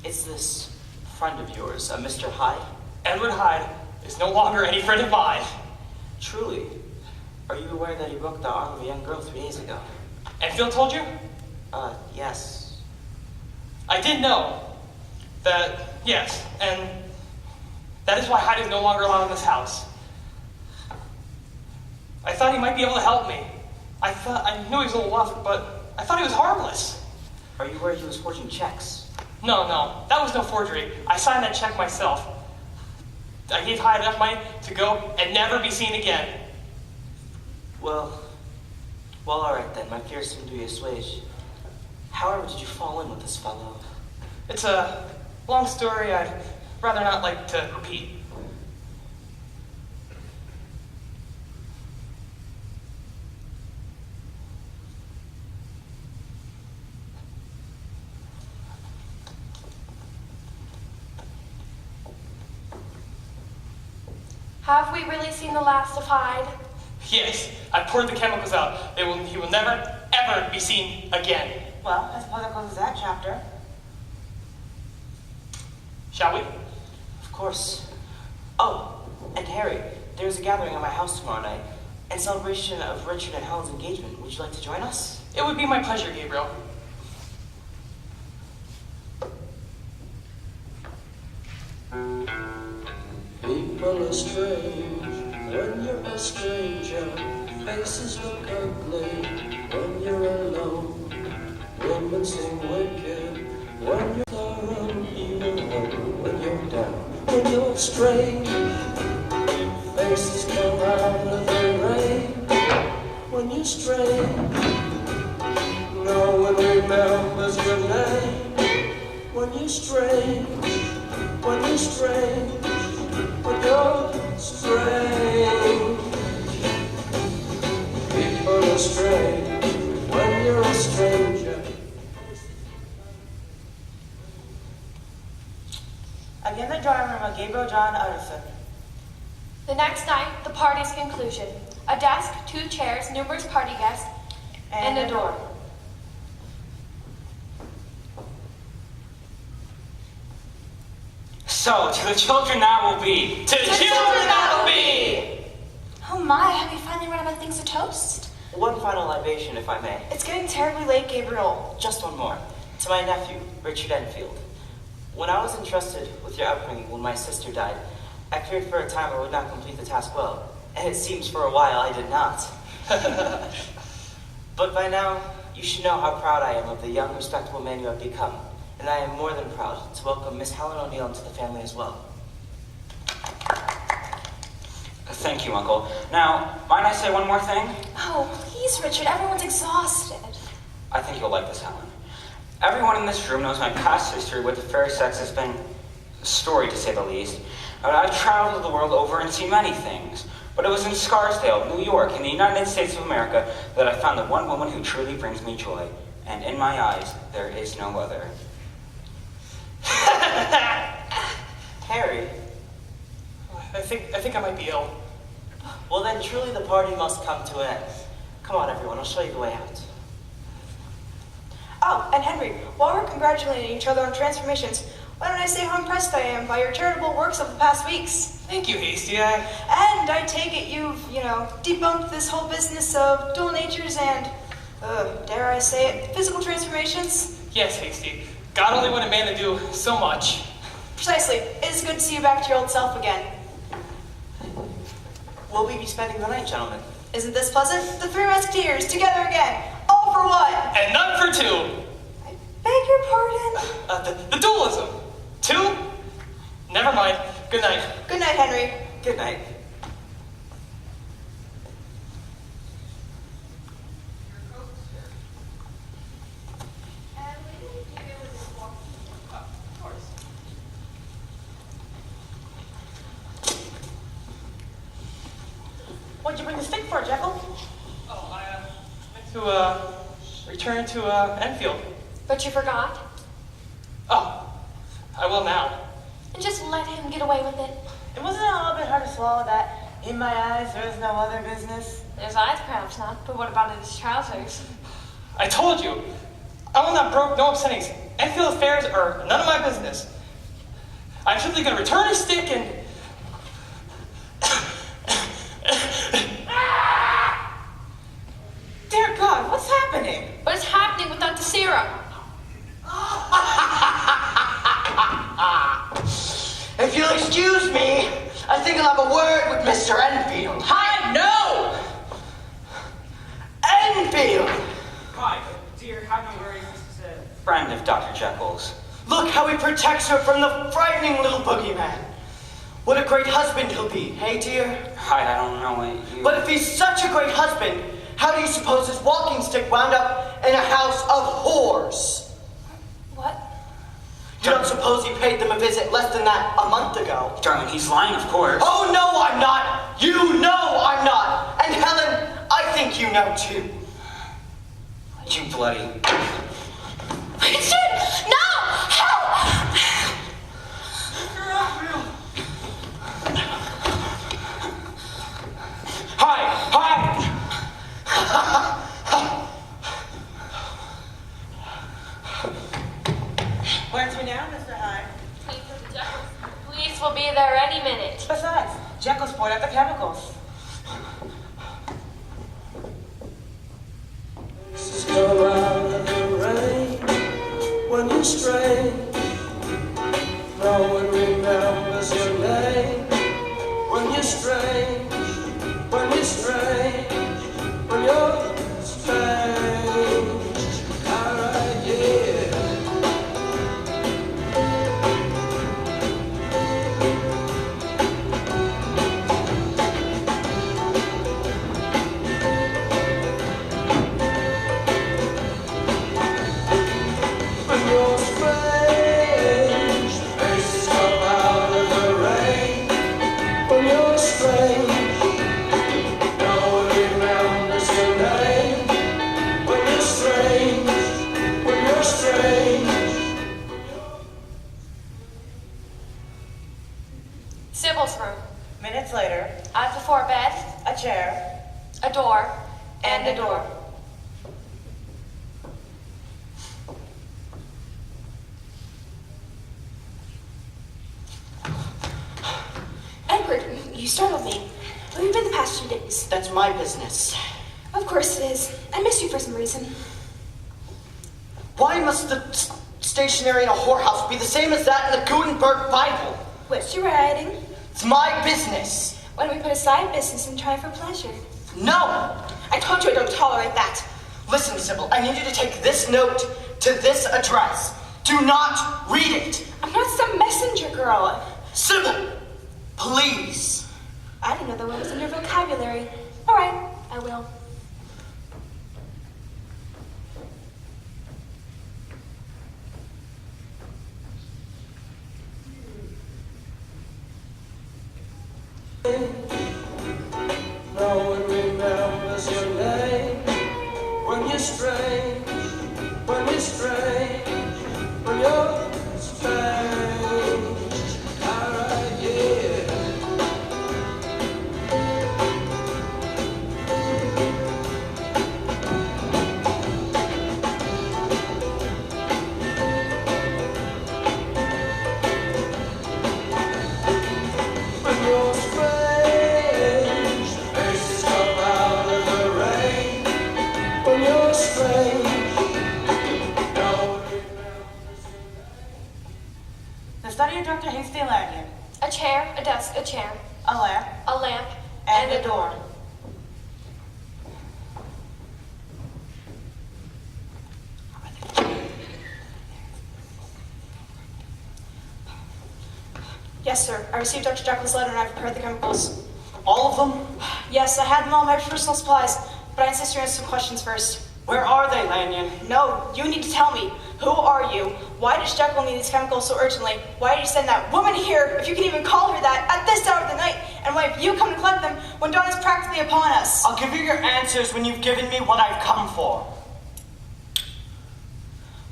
It's this friend of yours, Mr. Hyde. Edward Hyde is no longer any friend of mine. Truly. Are you aware that he broke the arm of a young girl 3 days ago? Enfield told you? Yes. I did know that, yes, and that is why Hyde is no longer allowed in this house. I thought he might be able to help me. I knew he was a little rough, but I thought he was harmless. Are you aware he was forging checks? No, that was no forgery. I signed that check myself. I gave Hyde enough money to go and never be seen again. Well, all right then. My fears seem to be assuaged. However, did you fall in with this fellow? It's a long story I'd rather not like to repeat. Have we really seen the last of Hyde? Yes, I poured the chemicals out. He will never, ever be seen again. Well, I suppose that closes that chapter. Shall we? Of course. Oh, and Harry, there's a gathering at my house tomorrow night in celebration of Richard and Helen's engagement. Would you like to join us? It would be my pleasure, Gabriel. People are strange when you're a stranger. Faces look ugly when you're alone. Women seem wicked when you're thorough. Evil when you're down. When you're strange, faces come out of the rain. When you're strange, no one remembers your name. When you're strange, when you're strange, when you're strange. People are strange when you're a stranger. Again, the drawing room of Gabriel John Utterson. The next night, the party's conclusion. A desk, 2 chairs, numerous party guests, and a door. So, to the children that will be. To the children that will be! Oh my, have you finally run out of things to toast? One final libation, if I may. It's getting terribly late, Gabriel. Just one more. To my nephew, Richard Enfield. When I was entrusted with your upbringing when my sister died, I feared for a time I would not complete the task well, and it seems for a while I did not. But by now, you should know how proud I am of the young, respectable man you have become, and I am more than proud to welcome Miss Helen O'Neill into the family as well. Thank you, Uncle. Now, mind I say one more thing? Oh, please, Richard, everyone's exhausted. I think you'll like this, Helen. Everyone in this room knows my past history with the fairy sex has been a story, to say the least. I've traveled the world over and seen many things, but it was in Scarsdale, New York, in the United States of America, that I found the one woman who truly brings me joy. And in my eyes, there is no other. Harry. I think I might be ill. Well then, truly the party must come to an end. Come on, everyone, I'll show you the way out. Oh, and Henry, while we're congratulating each other on transformations, why don't I say how impressed I am by your charitable works of the past weeks? Thank you, Hasty. And I take it you've, debunked this whole business of dual natures and, dare I say it, physical transformations? Yes, Hasty. God only wanted man to do so much. Precisely. It is good to see you back to your old self again. Will we be spending the night, gentlemen? Isn't this pleasant? The 3 Musketeers, together again. All for one. And none for 2. I beg your pardon? The dualism. 2? Never mind. Good night. Good night, Henry. Good night. What'd you bring the stick for, Jekyll? Oh, I meant to return to Enfield. But you forgot? Oh, I will now. And just let him get away with it. It wasn't a little bit hard to swallow that, in my eyes, there is no other business. In his eyes, perhaps not, but what about his trousers? I told you. I will not broke, no obscenities. Enfield affairs are none of my business. I'm simply going to return his stick and... Dear God, what's happening? What is happening without the serum? If you'll excuse me, I think I'll have a word with Mr. Enfield. Hyde, no! Enfield! Hi, dear, have no worries. This is a friend of Dr. Jekyll's. Look how he protects her from the frightening little boogeyman. What a great husband he'll be, hey dear? Hi, I don't know what you... But if he's such a great husband, how do you suppose his walking stick wound up in a house of whores? What? You don't suppose he paid them a visit less than that a month ago? Darling, he's lying, of course. Oh, no, I'm not! You know I'm not! And Helen, I think you know too. You bloody... Richard! No! Help! be there any minute. Besides, Jekyll's poured out the chemicals. Come out of the rain when you're strange. No one remembers your name when you're strange. When you're strange. When you're strange. Alright, yeah. Sybil's room. Minutes later, As before, bed, a chair, a door, and a door. Edward, you startled me. Where have you been the past 2 days? That's my business. Of course it is. I missed you for some reason. Why must the stationery in a whorehouse be the same as that in the Gutenberg Bible? Which you were hiding? It's my business. Why don't we put aside business and try for pleasure? No! I told you I don't tolerate that. Listen, Sybil, I need you to take this note to this address. Do not read it. I'm not some messenger girl. Sybil, please. I didn't know that word was in your vocabulary. All right, I will. No one remembers your name when you're strange, when you're strange, when you're strange. Alright, yeah. When you're strange, faces come out of the rain. When you're strange, no one remembers your name. The study of Dr. Hasty Lanyon, a chair, a desk, a chair, a lamp, a lamp, and a door. Yes, sir. I received Dr. Jekyll's letter and I've prepared the chemicals. All of them? Yes, I had them all in my personal supplies, but I insist you answer some questions first. Where are they, Lanyon? No, you need to tell me. Who are you? Why does Jekyll need these chemicals so urgently? Why did you send that woman here, if you can even call her that, at this hour of the night? And why have you come to collect them when dawn is practically upon us? I'll give you your answers when you've given me what I've come for.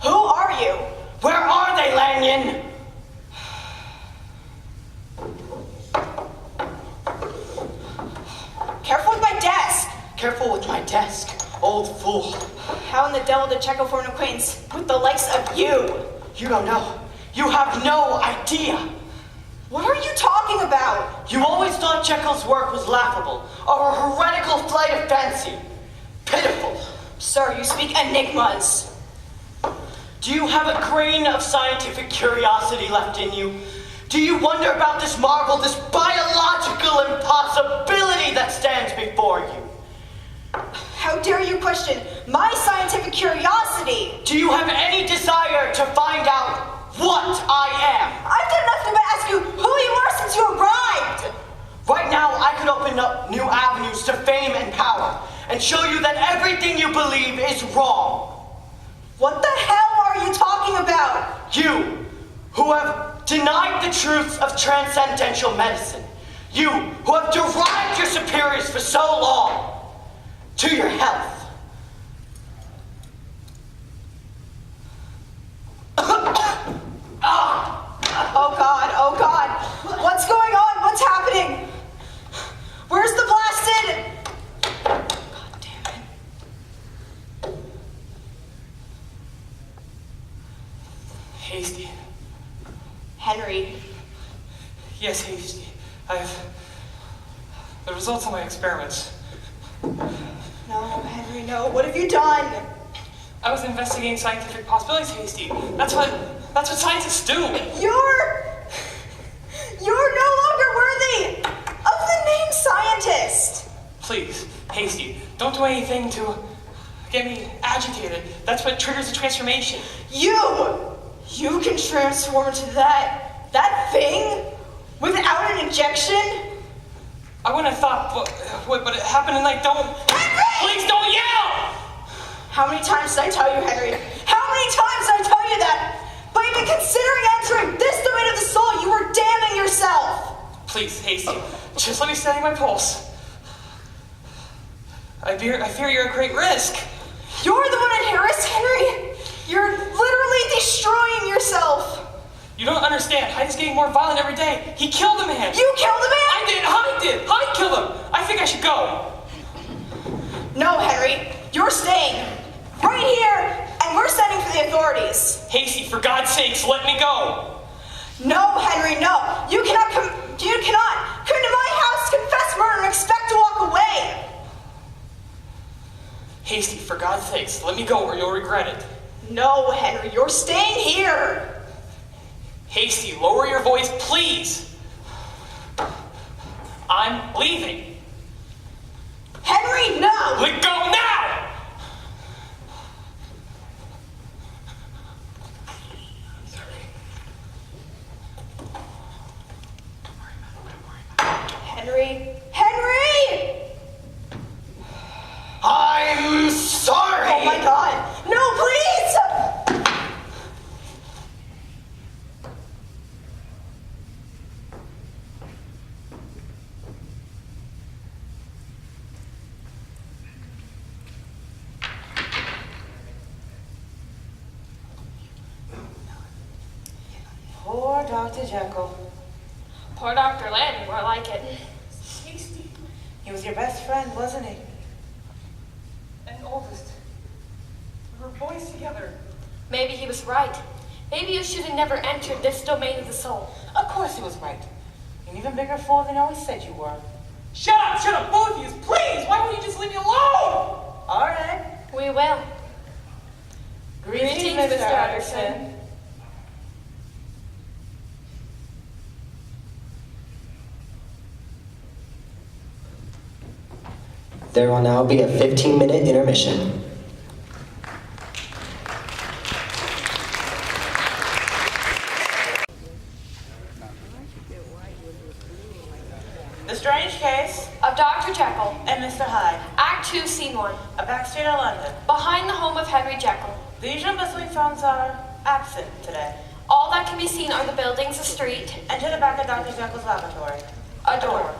Who are you? Where are they, Lanyon? Careful with my desk. Careful with my desk, old fool. How in the devil did Jekyll form an acquaintance with the likes of you? You don't know. You have no idea. What are you talking about? You always thought Jekyll's work was laughable, or a heretical flight of fancy. Pitiful. Sir, you speak enigmas. Do you have a grain of scientific curiosity left in you? Do you wonder about this marvel, this biological impossibility that stands before you? How dare you question my scientific curiosity? Do you have any desire to find out what I am? I've done nothing but ask you who you are since you arrived. Right now, I could open up new avenues to fame and power and show you that everything you believe is wrong. What the hell are you talking about? You, who have denied the truths of transcendental medicine. You, who have derived your superiors for so long. To your health. Oh God, what's going on? What's happening? Where's the blasted? God damn it. Hasty. Henry. Yes, Hasty. The results of my experiments. No, Henry, no. What have you done? I was investigating scientific possibilities, Hasty. That's what scientists do. You're no longer worthy of the name scientist. Please, Hasty, don't do anything to get me agitated. That's what triggers the transformation. You can transform into that thing without an injection? I wouldn't have thought, but it happened and Henry! Please don't yell! How many times did I tell you, Henry? How many times did I tell you that? By even considering entering this domain of the soul, you were damning yourself. Please, Hasty, just let me study my pulse. I fear you're at great risk. You're the one at risk, Henry. You're literally destroying yourself. You don't understand. Hyde is getting more violent every day. He killed a man. You killed a man? I did. Hyde did. Hyde killed him. I think I should go. No, Henry. You're staying right here, and we're sending for the authorities. Hasty, for God's sakes, let me go. No, Henry, no. You cannot come to my house, confess murder, and expect to walk away. Hasty, for God's sakes, let me go or you'll regret it. No, Henry, you're staying here. Hasty, lower your voice, please. I'm leaving. Henry, no! Let go now! Henry! Henry! I'm sorry! Oh my God! No, please! Poor Dr. Jekyll. Poor Dr. Lynn, more like it. Hasty. He was your best friend, wasn't he? And oldest. We were boys together. Maybe he was right. Maybe you should have never entered this domain of the soul. Of course he was right. You're an even bigger fool than you always said you were. Shut up, both of you, please! Why won't you just leave me alone? All right. We will. Greetings, Mr. Anderson. There will now be a 15-minute intermission. The strange case Of Dr. Jekyll, and Mr. Hyde. Act 2, Scene 1. A back street of London. Behind the home of Henry Jekyll. The usual bustling sounds are absent today. All that can be seen are the buildings, a street, And to the back of Dr. Jekyll's laboratory. a door.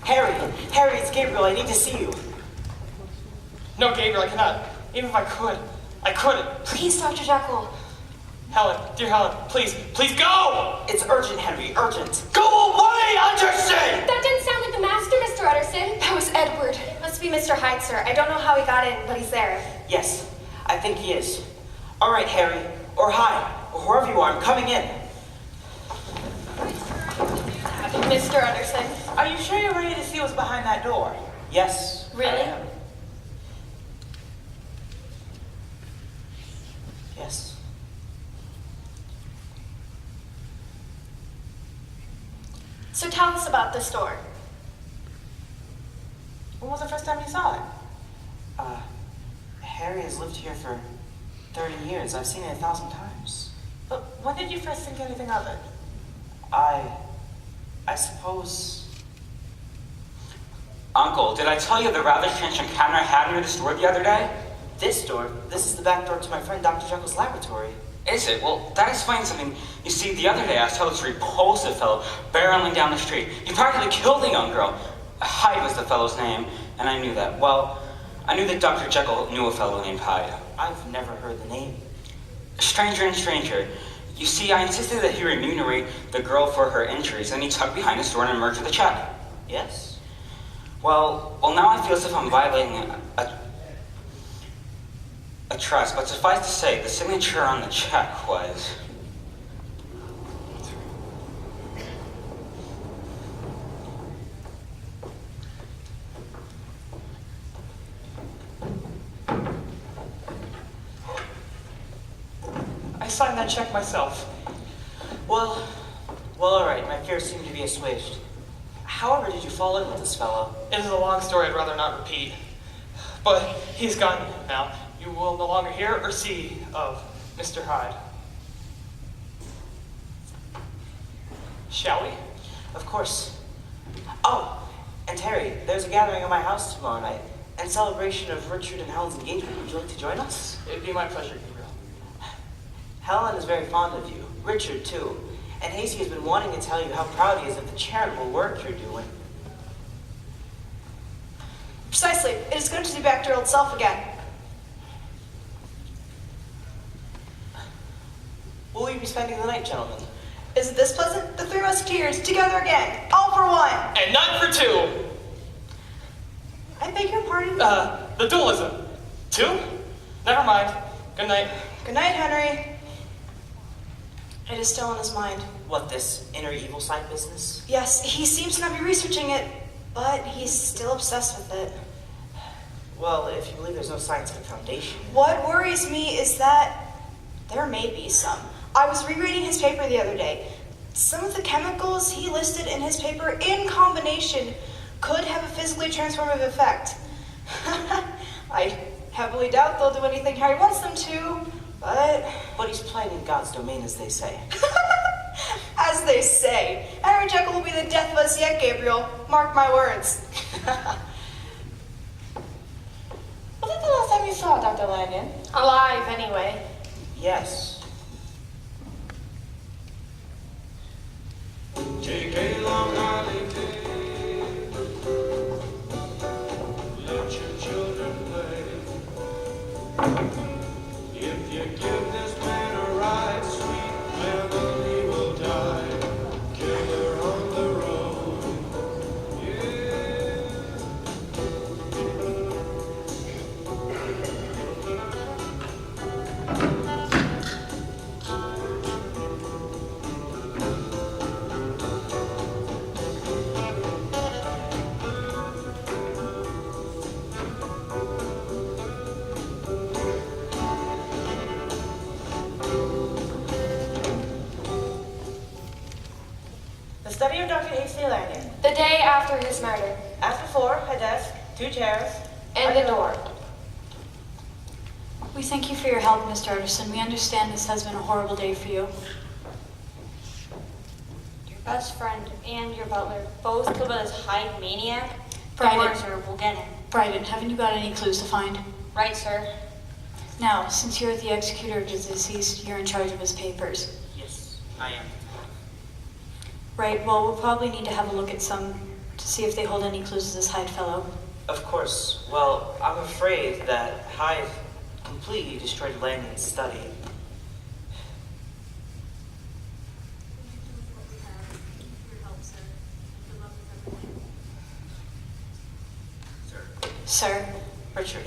Harry, it's Gabriel. I need to see you. No, Gabriel, I cannot. Even if I could, I couldn't. Please, Dr. Jekyll. Helen, dear Helen, please go! It's urgent, Henry, urgent. Go away, Anderson! That didn't sound like the master, Mr. Utterson. That was Edward. Must be Mr. Hyde, sir. I don't know how he got in, but he's there. Yes, I think he is. All right, Harry, or Hyde, or whoever you are, I'm coming in. Mr. Utterson. Are you sure you're ready to see what's behind that door? Yes. Really? I am. Yes. So tell us about this door. When was the first time you saw it? Harry has lived here for 30 years. I've seen it 1,000 times. But when did you first think anything of it? I suppose... Uncle, did I tell you the rather strange encounter I had near this door the other day? This door? This is the back door to my friend Dr. Jekyll's laboratory. Is it? Well, that explains something. You see, the other day I saw this repulsive fellow barreling down the street. He practically killed the young girl. Hyde was the fellow's name, and I knew that. Well, I knew that Dr. Jekyll knew a fellow named Hyde. I've never heard the name. Stranger and stranger. You see, I insisted that he remunerate the girl for her injuries, and he tucked behind his door and emerged with a check. Yes? Well, now I feel as if I'm violating a trust, but suffice to say, the signature on the check was... I signed that check myself. Well, all right. My fears seem to be assuaged. However, did you fall in with this fellow? It is a long story I'd rather not repeat. But he's gone now. You will no longer hear or see of Mr. Hyde. Shall we? Of course. Oh, and Terry, there's a gathering at my house tomorrow night in celebration of Richard and Helen's engagement. Would you like to join us? It'd be my pleasure, Gabriel. Helen is very fond of you. Richard, too. And Hasty has been wanting to tell you how proud he is of the charitable work you're doing. Precisely. It is good to be back to your old self again. Will we be spending the night, gentlemen? Is it this pleasant? The Three Musketeers, together again, all for one. And none for two. I beg your pardon? The dualism. Two? Never mind. Good night. Good night, Henry. It is still in his mind. What, this inner evil side business? Yes, he seems to not be researching it, but he's still obsessed with it. Well, if you believe there's no scientific foundation... What worries me is that there may be some. I was rereading his paper the other day. Some of the chemicals he listed in his paper in combination could have a physically transformative effect. I heavily doubt they'll do anything Harry wants them to, but... But he's playing in God's domain, as they say. As they say. Henry Jekyll will be the death of us yet, Gabriel. Mark my words. Was it the last time you saw Dr. Lanyon? Alive, anyway. Yes. Take a long holiday. Let your children play. If you give this man a ride, sweet Beverly will die. Killer on the road. Yeah. The study of Dr. Hasty Lanyon. The day after his murder. As before, a desk, 2 chairs, And the door. We thank you for your help, Mr. Anderson. We understand this has been a horrible day for you. Your best friend and your butler both killed by this Hyde maniac? Bryden. Don't worry, sir, we'll get him. Bryden, haven't you got any clues to find? Right, sir. Now, since you're the executor of the deceased, you're in charge of his papers. Yes, I am. Right, well, we'll probably need to have a look at some to see if they hold any clues to this Hyde fellow. Of course. Well, I'm afraid that Hyde completely destroyed Lanyon's study. Sir? Richard.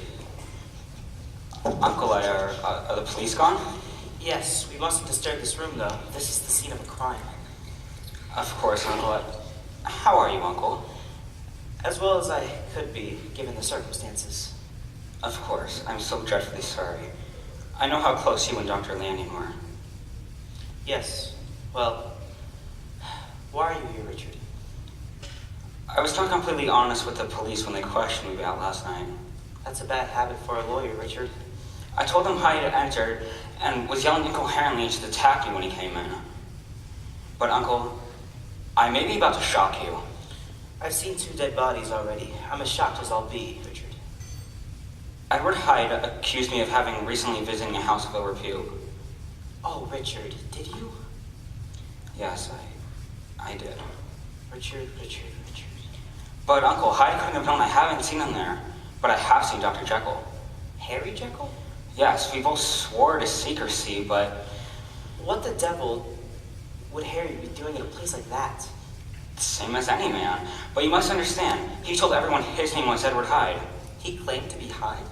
Uncle, are the police gone? Yes, we mustn't disturb this room, though. This is the scene of a crime. Of course, Uncle. How are you, Uncle? As well as I could be, given the circumstances. Of course. I'm so dreadfully sorry. I know how close you and Dr. Lanyon were. Yes. Well, why are you here, Richard? I was not completely honest with the police when they questioned me about last night. That's a bad habit for a lawyer, Richard. I told them Hyde had entered and was yelling incoherently and just attacked me when he came in. But, Uncle, I may be about to shock you. I've seen 2 dead bodies already. I'm as shocked as I'll be, Richard. Edward Hyde accused me of having recently visited a house of ill repute. Oh, Richard, did you? Yes, I did. Richard. But, Uncle, Hyde couldn't have known. I haven't seen him there. But I have seen Dr. Jekyll. Harry Jekyll? Yes, we both swore to secrecy, but... What the devil would Harry be doing at a place like that? Same as any man. But you must understand, he told everyone his name was Edward Hyde. He claimed to be Hyde?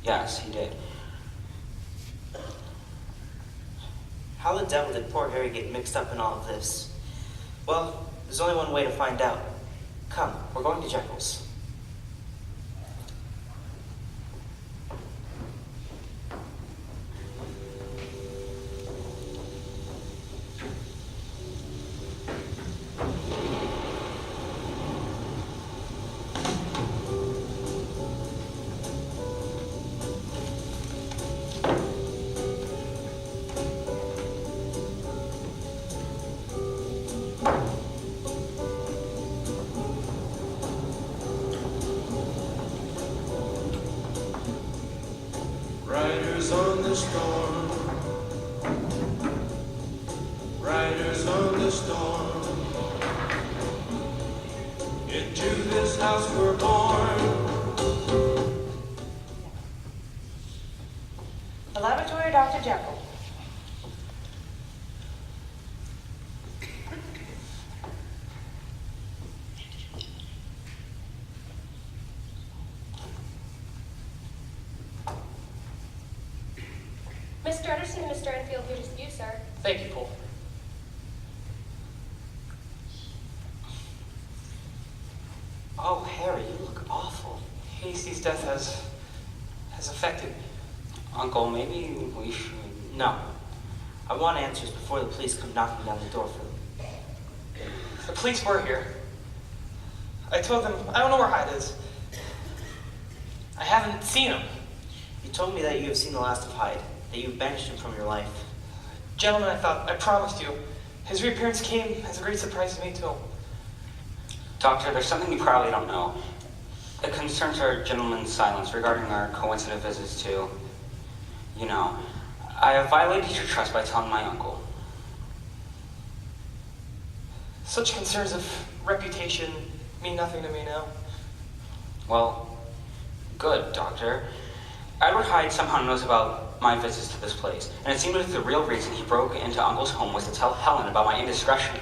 Yes, he did. How the devil did poor Harry get mixed up in all of this? Well, there's only one way to find out. Come, we're going to Jeykyll's. Riders on the storm, riders on the storm. Into this house we're born. The laboratory of Dr. Jekyll. Mr. Anderson and Mr. Enfield here to see you, sir. Thank you, Paul. Oh, Harry, you look awful. Hasty's death has affected me. Uncle, maybe we should... No. I want answers before the police come knocking down the door for them. The police were here. I told them I don't know where Hyde is. I haven't seen him. You told me that you have seen the last of Hyde, that you've banished him from your life. Gentlemen, I promised you. His reappearance came as a great surprise to me, too. Doctor, there's something you probably don't know. It concerns our gentleman's silence regarding our coincident visits to... You know, I have violated your trust by telling my uncle. Such concerns of reputation mean nothing to me now. Well, good, Doctor. Edward Hyde somehow knows about my visits to this place, and it seemed that the real reason he broke into Uncle's home was to tell Helen about my indiscretion.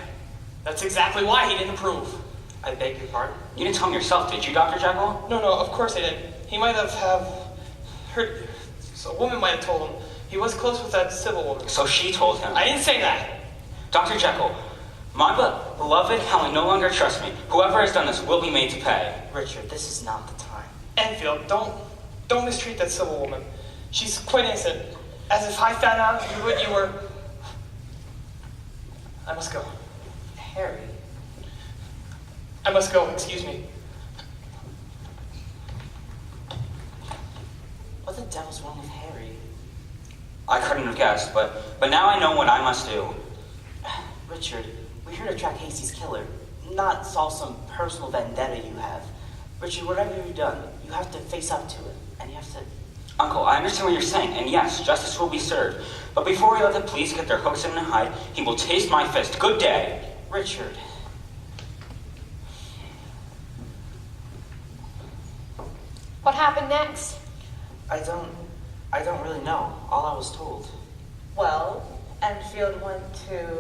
That's exactly why he didn't approve. I beg your pardon? You didn't tell him yourself, did you, Dr. Jekyll? No, of course I didn't. He might have heard... So a woman might have told him. He was close with that civil woman. So she told him. I didn't say that. Dr. Jekyll, my beloved Helen no longer trusts me. Whoever has done this will be made to pay. Richard, this is not the time. Enfield, don't mistreat that civil woman. She's quite innocent. As if I found out you were... I must go. Harry. I must go, excuse me. What the devil's wrong with Harry? I couldn't have guessed, but now I know what I must do. Richard, we're here to track Hasty's killer, not solve some personal vendetta you have. Richard, whatever you've done, you have to face up to it, and you have to... Uncle, I understand what you're saying, and yes, justice will be served. But before we let the police get their hooks in and hide, he will taste my fist. Good day. Richard. What happened next? I don't really know. All I was told. Well, Enfield went to...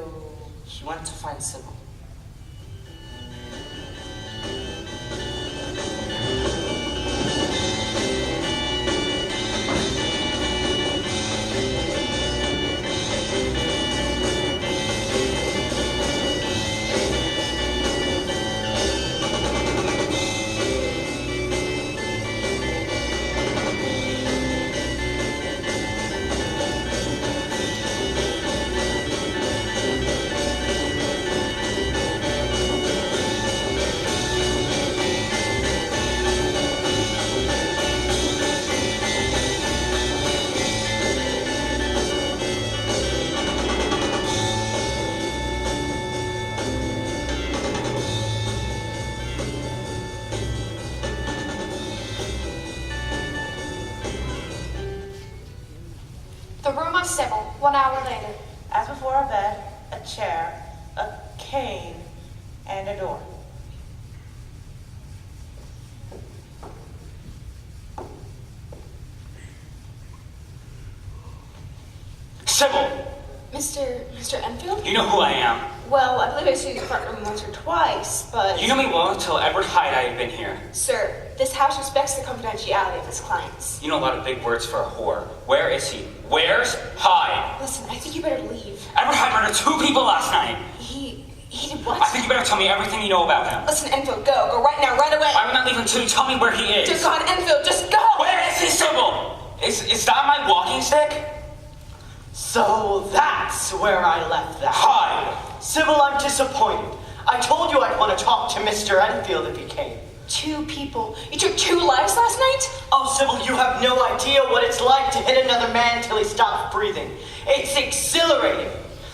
He went to find Sybil. The room of Sybil, 1 hour later. As before, a bed, a chair, a cane, and a door. Sybil! Mr. Enfield? You know who I am. Well, I believe I've seen your courtroom once or twice, but... You know me well until Edward Hyde I have been here. Sir, this house respects the confidentiality of its clients. You know a lot of big words for a whore. Where is he? Where's Hyde? Listen, I think you better leave. Edward Hyde murdered 2 people last night. He did what? I think you better tell me everything you know about him. Listen, Enfield, go right now, right away. I'm not leaving until you tell me where he is. Dear God, Enfield, just go. Where is he, Sybil? Is that my walking stick? So that's where I left that. Hyde! Sybil, I'm disappointed. I told you I'd want to talk to Mr. Enfield if he came. 2 people. You took 2 lives last night? Oh, Sybil, you have no idea what it's like to hit another man till he stops breathing. It's exhilarating.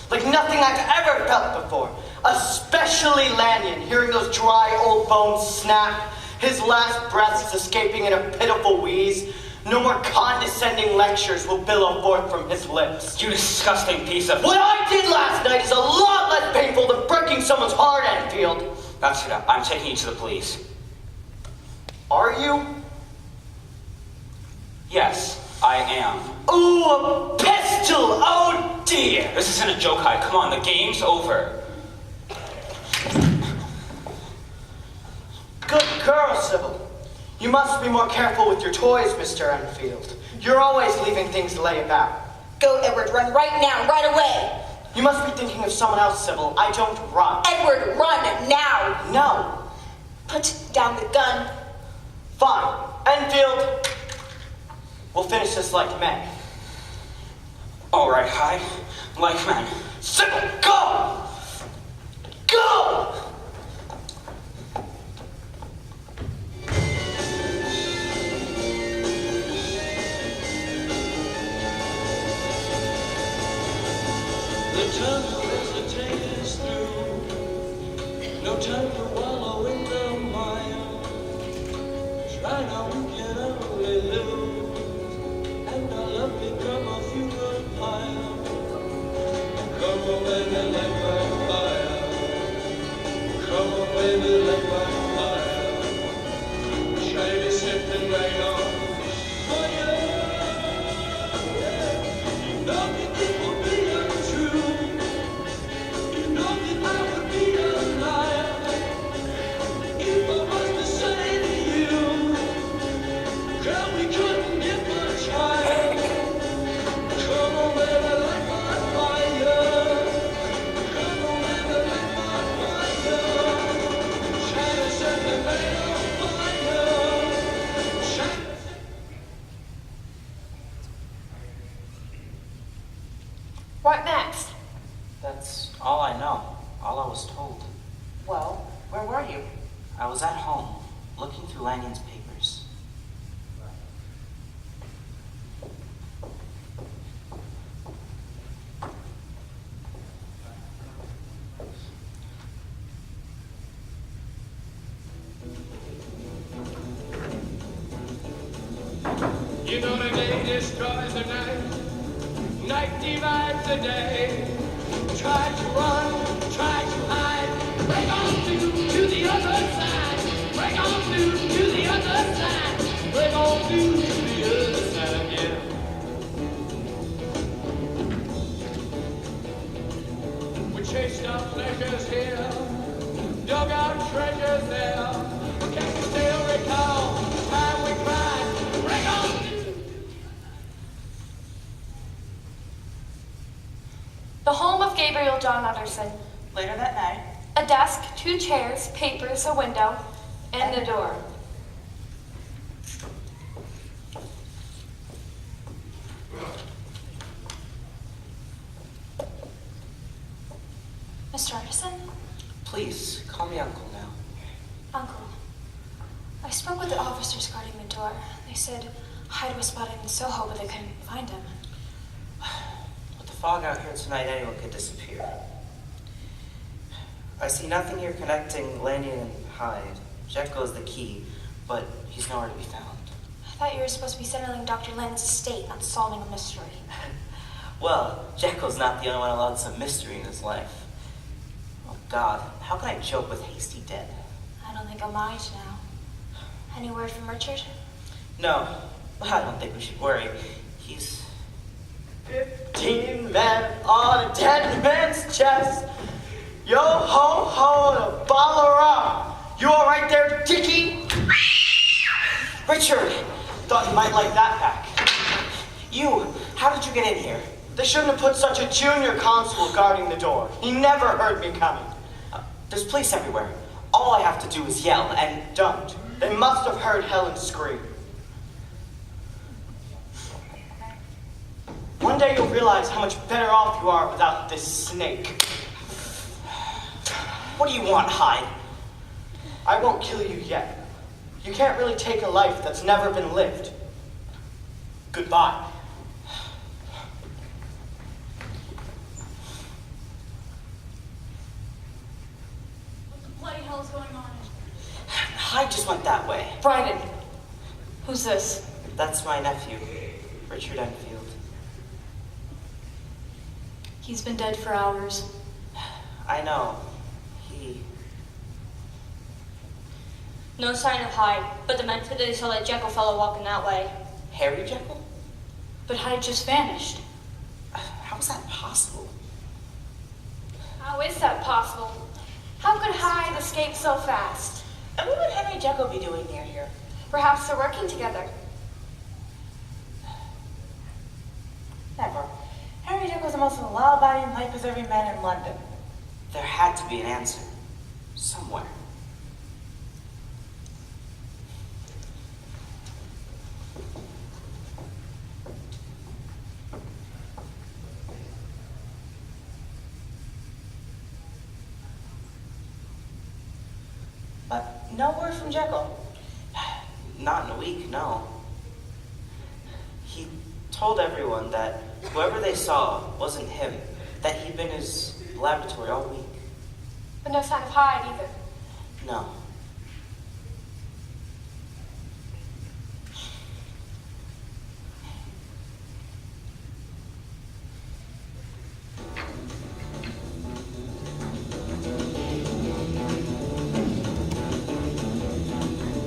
Like nothing I've ever felt before. Especially Lanyon, hearing those dry old bones snap, his last breaths escaping in a pitiful wheeze. No more condescending lectures will billow forth from his lips. You disgusting piece of... What I did last night is a lot less painful than breaking someone's heart, Enfield. That's it. I'm taking you to the police. Are you? Yes, I am. Ooh, a pistol! Oh, dear! This isn't a joke, Hyde. Come on, the game's over. Good girl, Sybil. You must be more careful with your toys, Mr. Enfield. You're always leaving things to lay about. Go, Edward, run right now, right away. You must be thinking of someone else, Sybil. I don't run. Edward, run now. No. Put down the gun. Fine. Enfield, we'll finish this like men. All right, Hyde. Like men. Sybil, go! Go! The time to hesitate is through. No time to wallow in the mire. Try now, we can only lose. And our love become a funeral pyre. Come on, baby, light my fire. Come on, baby, light my fire. Shiny sipping right on fire. You know that it will be untrue. You know that I would be a liar if I was to say to you, girl, we couldn't get much higher. Come on, baby, light my fire. Come on, baby, light my fire. Shine a second light on fire. Shine. What next? That's all I know. All I was told. Well, where were you? I was at home, looking through Lanyon's papers. You know the day destroys the night, night divides the day. Try to run, try to hide, break on through to the other side, break on through to the other side, break on through to the other side, yeah. We chased our pleasures here, dug out treasures there, but can we still recall the time we cried, break on through. The home of Gabriel John Utterson. Later that night, A desk, 2 chairs, papers, a window, and a door. Mr. Utterson? Please, call me Uncle now. Uncle, I spoke with the officers guarding the door. They said Hyde was spotted in Soho, but they couldn't find him. With the fog out here tonight, anyone could disappear. I see nothing here connecting Lanyon and Hyde. Jekyll is the key, but he's nowhere to be found. I thought you were supposed to be settling Dr. Len's estate, not solving a mystery. Well, Jekyll's not the only one allowed some mystery in his life. Oh God, how can I joke with Hasty dead? I don't think I'll mind now. Any word from Richard? No, I don't think we should worry. He's... 15 men on a dead man's chest. Yo ho ho and a bottle of rum. You all right there, Dickie? Richard! Thought you might like that back. You, how did you get in here? They shouldn't have put such a junior constable guarding the door. He never heard me coming. There's police everywhere. All I have to do is yell and... Don't. They must have heard Helen scream. One day you'll realize how much better off you are without this snake. What do you want, Hyde? I won't kill you yet. You can't really take a life that's never been lived. Goodbye. What the bloody hell is going on? Hyde just went that way. Bryden, who's this? That's my nephew, Richard Enfield. He's been dead for hours. I know. No sign of Hyde, but the men said they saw that Jekyll fellow walking that way. Harry Jekyll? But Hyde just vanished. How is that possible? How is that possible? How could Hyde escape so fast? And what would Henry Jekyll be doing near here? Perhaps they're working together. Never. Henry Jekyll's the most law-abiding, life-preserving man in London. There had to be an answer. Somewhere. But no word from Jekyll. Not in a week, no. He told everyone that whoever they saw wasn't him, that he'd been in his laboratory all week. But no sign of Hyde either. No.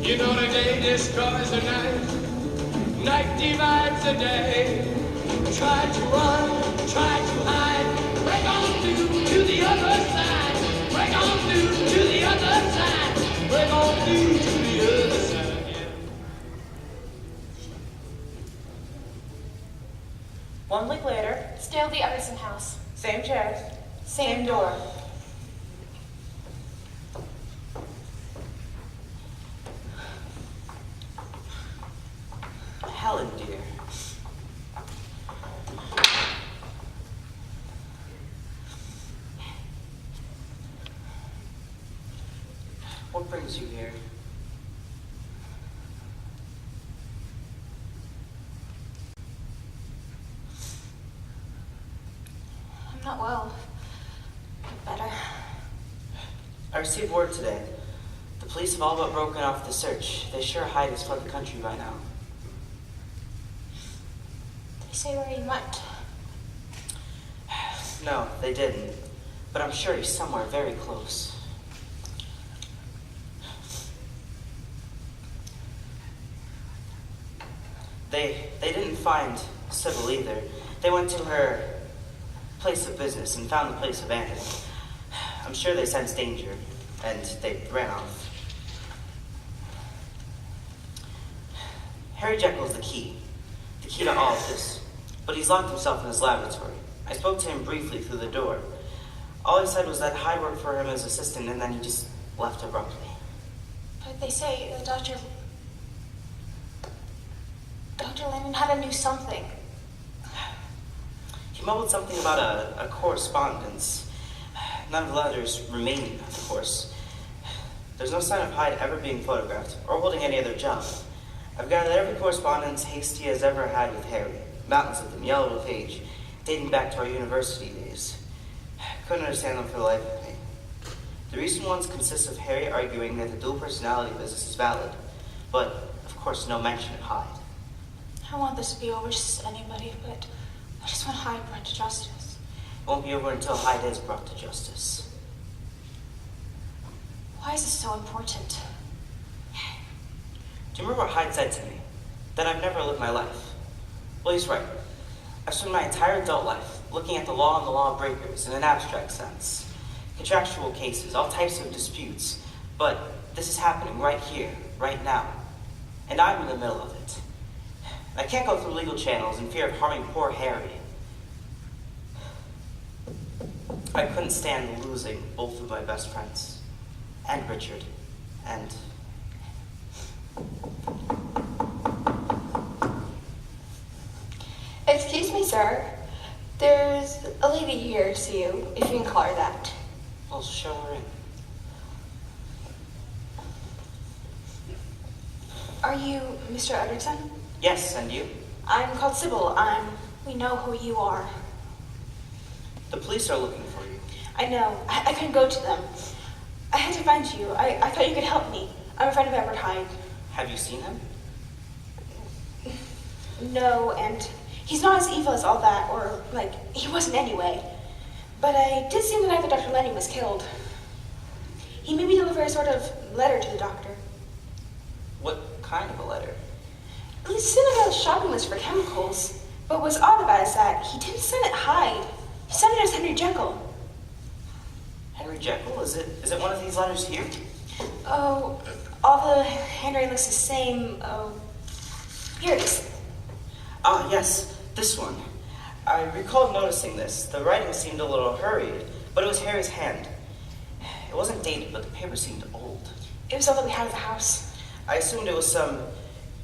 You know the day destroys the night, night divides the day. Try to run, try to hide, break on through to the other side, break on through to the other side, break on through to the other side, yeah. 1 week later, Still the Everson house. same chairs, Same door. Helen, dear. What brings you here? I'm not well. Better. I received word today. The police have all but broken off the search. They sure Hyde has fled the country by now. They say where he went. No, they didn't. But I'm sure he's somewhere very close. They didn't find Sybil either. They went to her place of business and found the place abandoned. I'm sure they sensed danger, and they ran off. Harry Jekyll's the key to all of this. But he's locked himself in his laboratory. I spoke to him briefly through the door. All he said was that Hyde worked for him as assistant, and then he just left abruptly. But they say Dr. Lemon had him do something. He mumbled something about a correspondence. None of the letters remain, of course. There's no sign of Hyde ever being photographed or holding any other job. I've gathered every correspondence Hasty has ever had with Harry. Mountains of them, yellow with age, dating back to our university days. Couldn't understand them for the life of me. The recent ones consist of Harry arguing that the dual personality business is valid, but of course no mention of Hyde. I want this to be over just as anybody, but I just want Hyde brought to justice. It won't be over until Hyde is brought to justice. Why is this so important? Do you remember what Hyde said to me? That I've never lived my life. Well, he's right. I've spent my entire adult life looking at the law and the lawbreakers in an abstract sense. Contractual cases, all types of disputes. But this is happening right here, right now. and I'm in the middle of it. I can't go through legal channels in fear of harming poor Harry. I couldn't stand losing both of my best friends, and Richard, and... Excuse me, sir. There's a lady here to see you, if you can call her that. I'll show her in. Are you Mr. Edgerton? Yes, and you? I'm called Sybil. We know who you are. The police are looking for you. I know. I couldn't go to them. I had to find you. I thought you could help me. I'm a friend of Edward Hyde. Have you seen him? No, and he's not as evil as all that, or, he wasn't anyway. But I did see the night that Dr. Lenny was killed. He made me deliver a sort of letter to the doctor. What kind of a letter? He sent a shopping list for chemicals. But what's odd about it is that he didn't send it Hyde. He sent it as Henry Jekyll. Henry Jekyll? Is it one of these letters here? Oh, all the handwriting looks the same. Oh, here it is. Ah, yes, this one. I recall noticing this. The writing seemed a little hurried, but it was Harry's hand. It wasn't dated, but the paper seemed old. It was all that we had at the house. I assumed it was some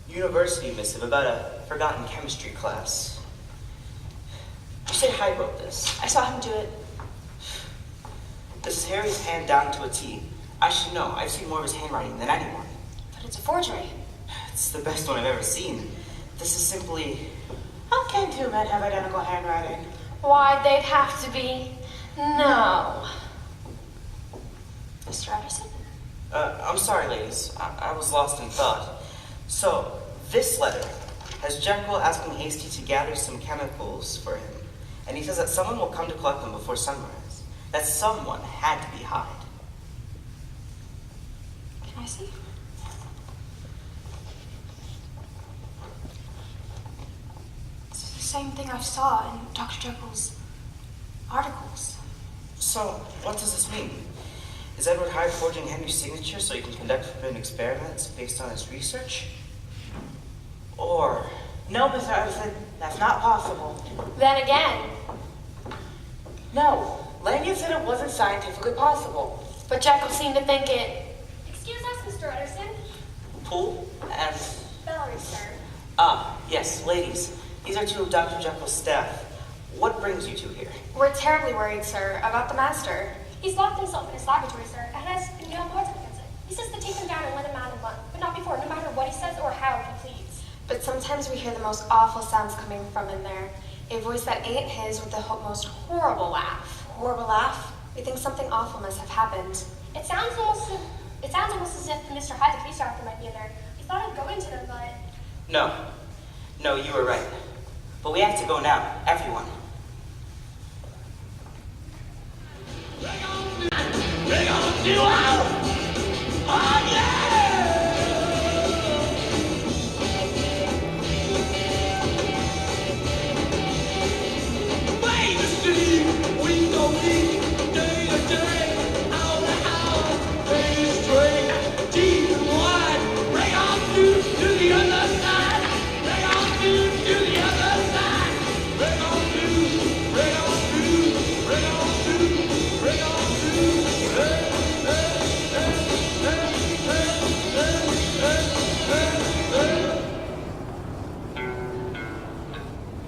university missive about a forgotten chemistry class. You say Hyde wrote this? I saw him do it. This is Harry's hand down to a T. I should know. I've seen more of his handwriting than anyone. But it's a forgery. It's the best one I've ever seen. This is simply... How can two men have identical handwriting? Why, they'd have to be... No. Mr. Anderson? I'm sorry, ladies. I was lost in thought. So, this letter has Jekyll asking Hasty to gather some chemicals for him. And he says that someone will come to collect them before sunrise. That someone had to be Hyde. Can I see? It's the same thing I saw in Dr. Jekyll's articles. So, what does this mean? Is Edward Hyde forging Henry's signature so he can conduct forbidden experiments based on his research? Or... No, Mr. Anderson, that's not possible. Then again. No, Lanyon said it wasn't scientifically possible. But Jekyll seemed to think it. Excuse us, Mr. Utterson. Poole and... Valerie, sir. Ah, yes, ladies. These are two of Dr. Jekyll's staff. What brings you two here? We're terribly worried, sir, about the master. He's locked himself in his laboratory, sir, and has no protest against it. He says to take him down and let him out in one, but not before, no matter what he says or how he pleads. But sometimes we hear the most awful sounds coming from in there. A voice that ain't his with the most horrible laugh. Horrible laugh? We think something awful must have happened. It sounds almost as if Mr. Hyde, the police doctor, might be in there. We thought of going to them, but... No, you were right. But we have to go now, everyone. We're gonna do oh yeah! Wait to see, we go deep, day to day, hour to hour, face straight, deep and wide. Bring on through to the other side. Bring on through to the other side. Bring on through, bring on through, bring on through, bring on through.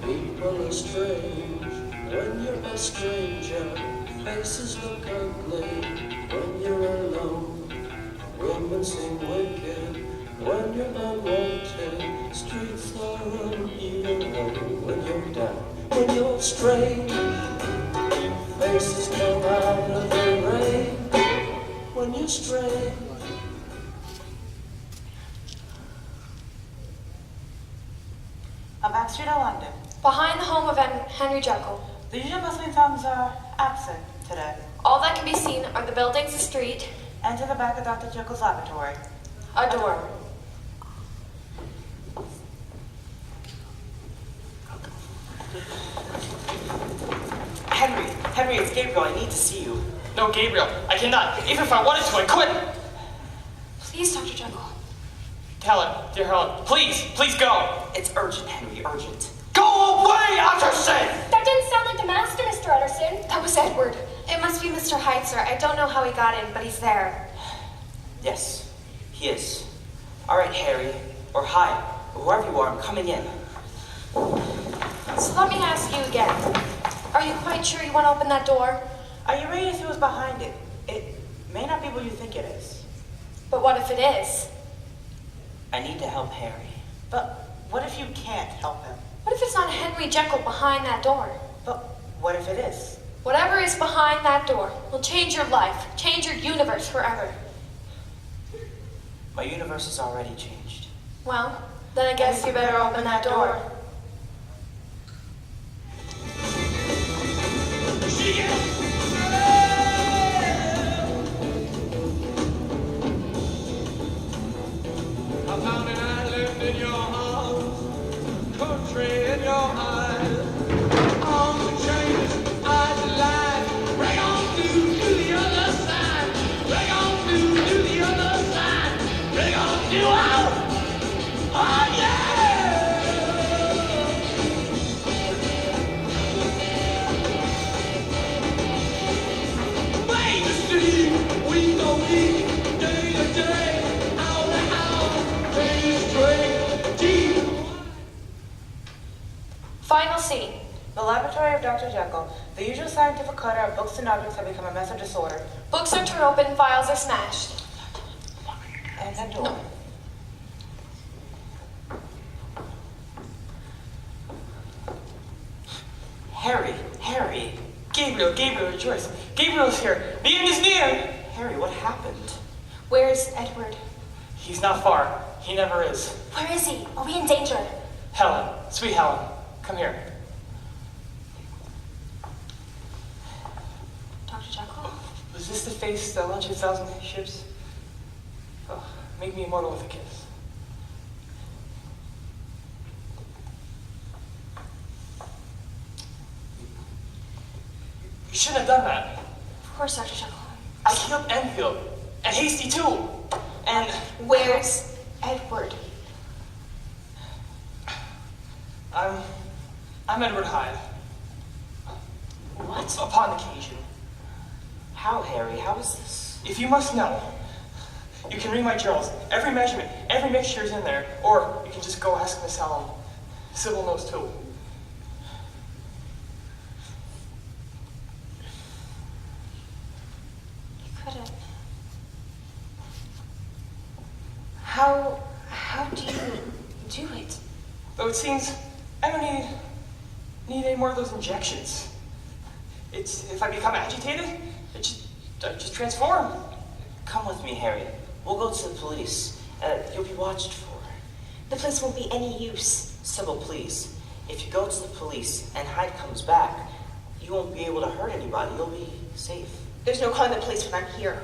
People are strange when you're a stranger. Faces look ugly when you're alone. Women seem wicked when you're not wanted. Streets are uneven when you're down. When you're strange, faces come out of the rain. When you're strange. A back street of London. Behind the home of Henry Jekyll. The usual bustling tongues are absent today. All that can be seen are the buildings, the street, And to the back of Dr. Jekyll's laboratory. a door. Henry, it's Gabriel. I need to see you. No, Gabriel, I cannot. Even if I wanted to, I couldn't. Please, Dr. Jekyll. Helen, dear Helen, please go. It's urgent, Henry, urgent. Go away, Utterson! That didn't sound like the master, Mr. Utterson. That was Edward. It must be Mr. Hyde, sir. I don't know how he got in, but he's there. Yes, he is. All right, Harry, or Hyde, or whoever you are, I'm coming in. So let me ask you again. Are you quite sure you want to open that door? Are you ready to see what's behind it? It may not be what you think it is. But what if it is? I need to help Harry. But what if you can't help him? What if it's not Henry Jekyll behind that door? But what if it is? Whatever is behind that door will change your life, change your universe forever. My universe has already changed. Well, then I guess you better open that door. I found an island in your arms, country in your eyes, arms and chains, eyes and lies. Break on through to the other side. Break on through to the other side. Break on through out. Oh yeah! Wait to see, week to week, day to day, hour to hour, day straight, deep. Final scene. The laboratory of Dr. Jekyll. The usual scientific clutter of books and objects have become a mess of disorder. Books are torn open, files are smashed. And the door. Harry. Gabriel, rejoice. Gabriel's here. The end is near. Harry, what happened? Where's Edward? He's not far. He never is. Where is he? Are we in danger? Helen, sweet Helen, come here. Dr. Jekyll? Was this the face that launched 1,000 ships? Oh, make me immortal with a kiss. You shouldn't have done that. Of course, Dr. Jekyll. I killed Enfield, and Hasty too, and... Where's Edward? I'm Edward Hyde. What? Upon occasion. How, Harry? How is this? If you must know, you can read my journals. Every measurement, every mixture is in there. Or you can just go ask Miss Helen. Sybil knows too. You couldn't. How do you do it? Though it seems I don't need any more of those injections. If I become agitated, I just transform. Come with me, Harry. We'll go to the police. You'll be watched for. The place won't be any use. Sybil, please. If you go to the police and Hyde comes back, you won't be able to hurt anybody. You'll be safe. There's no calling the police when I'm here.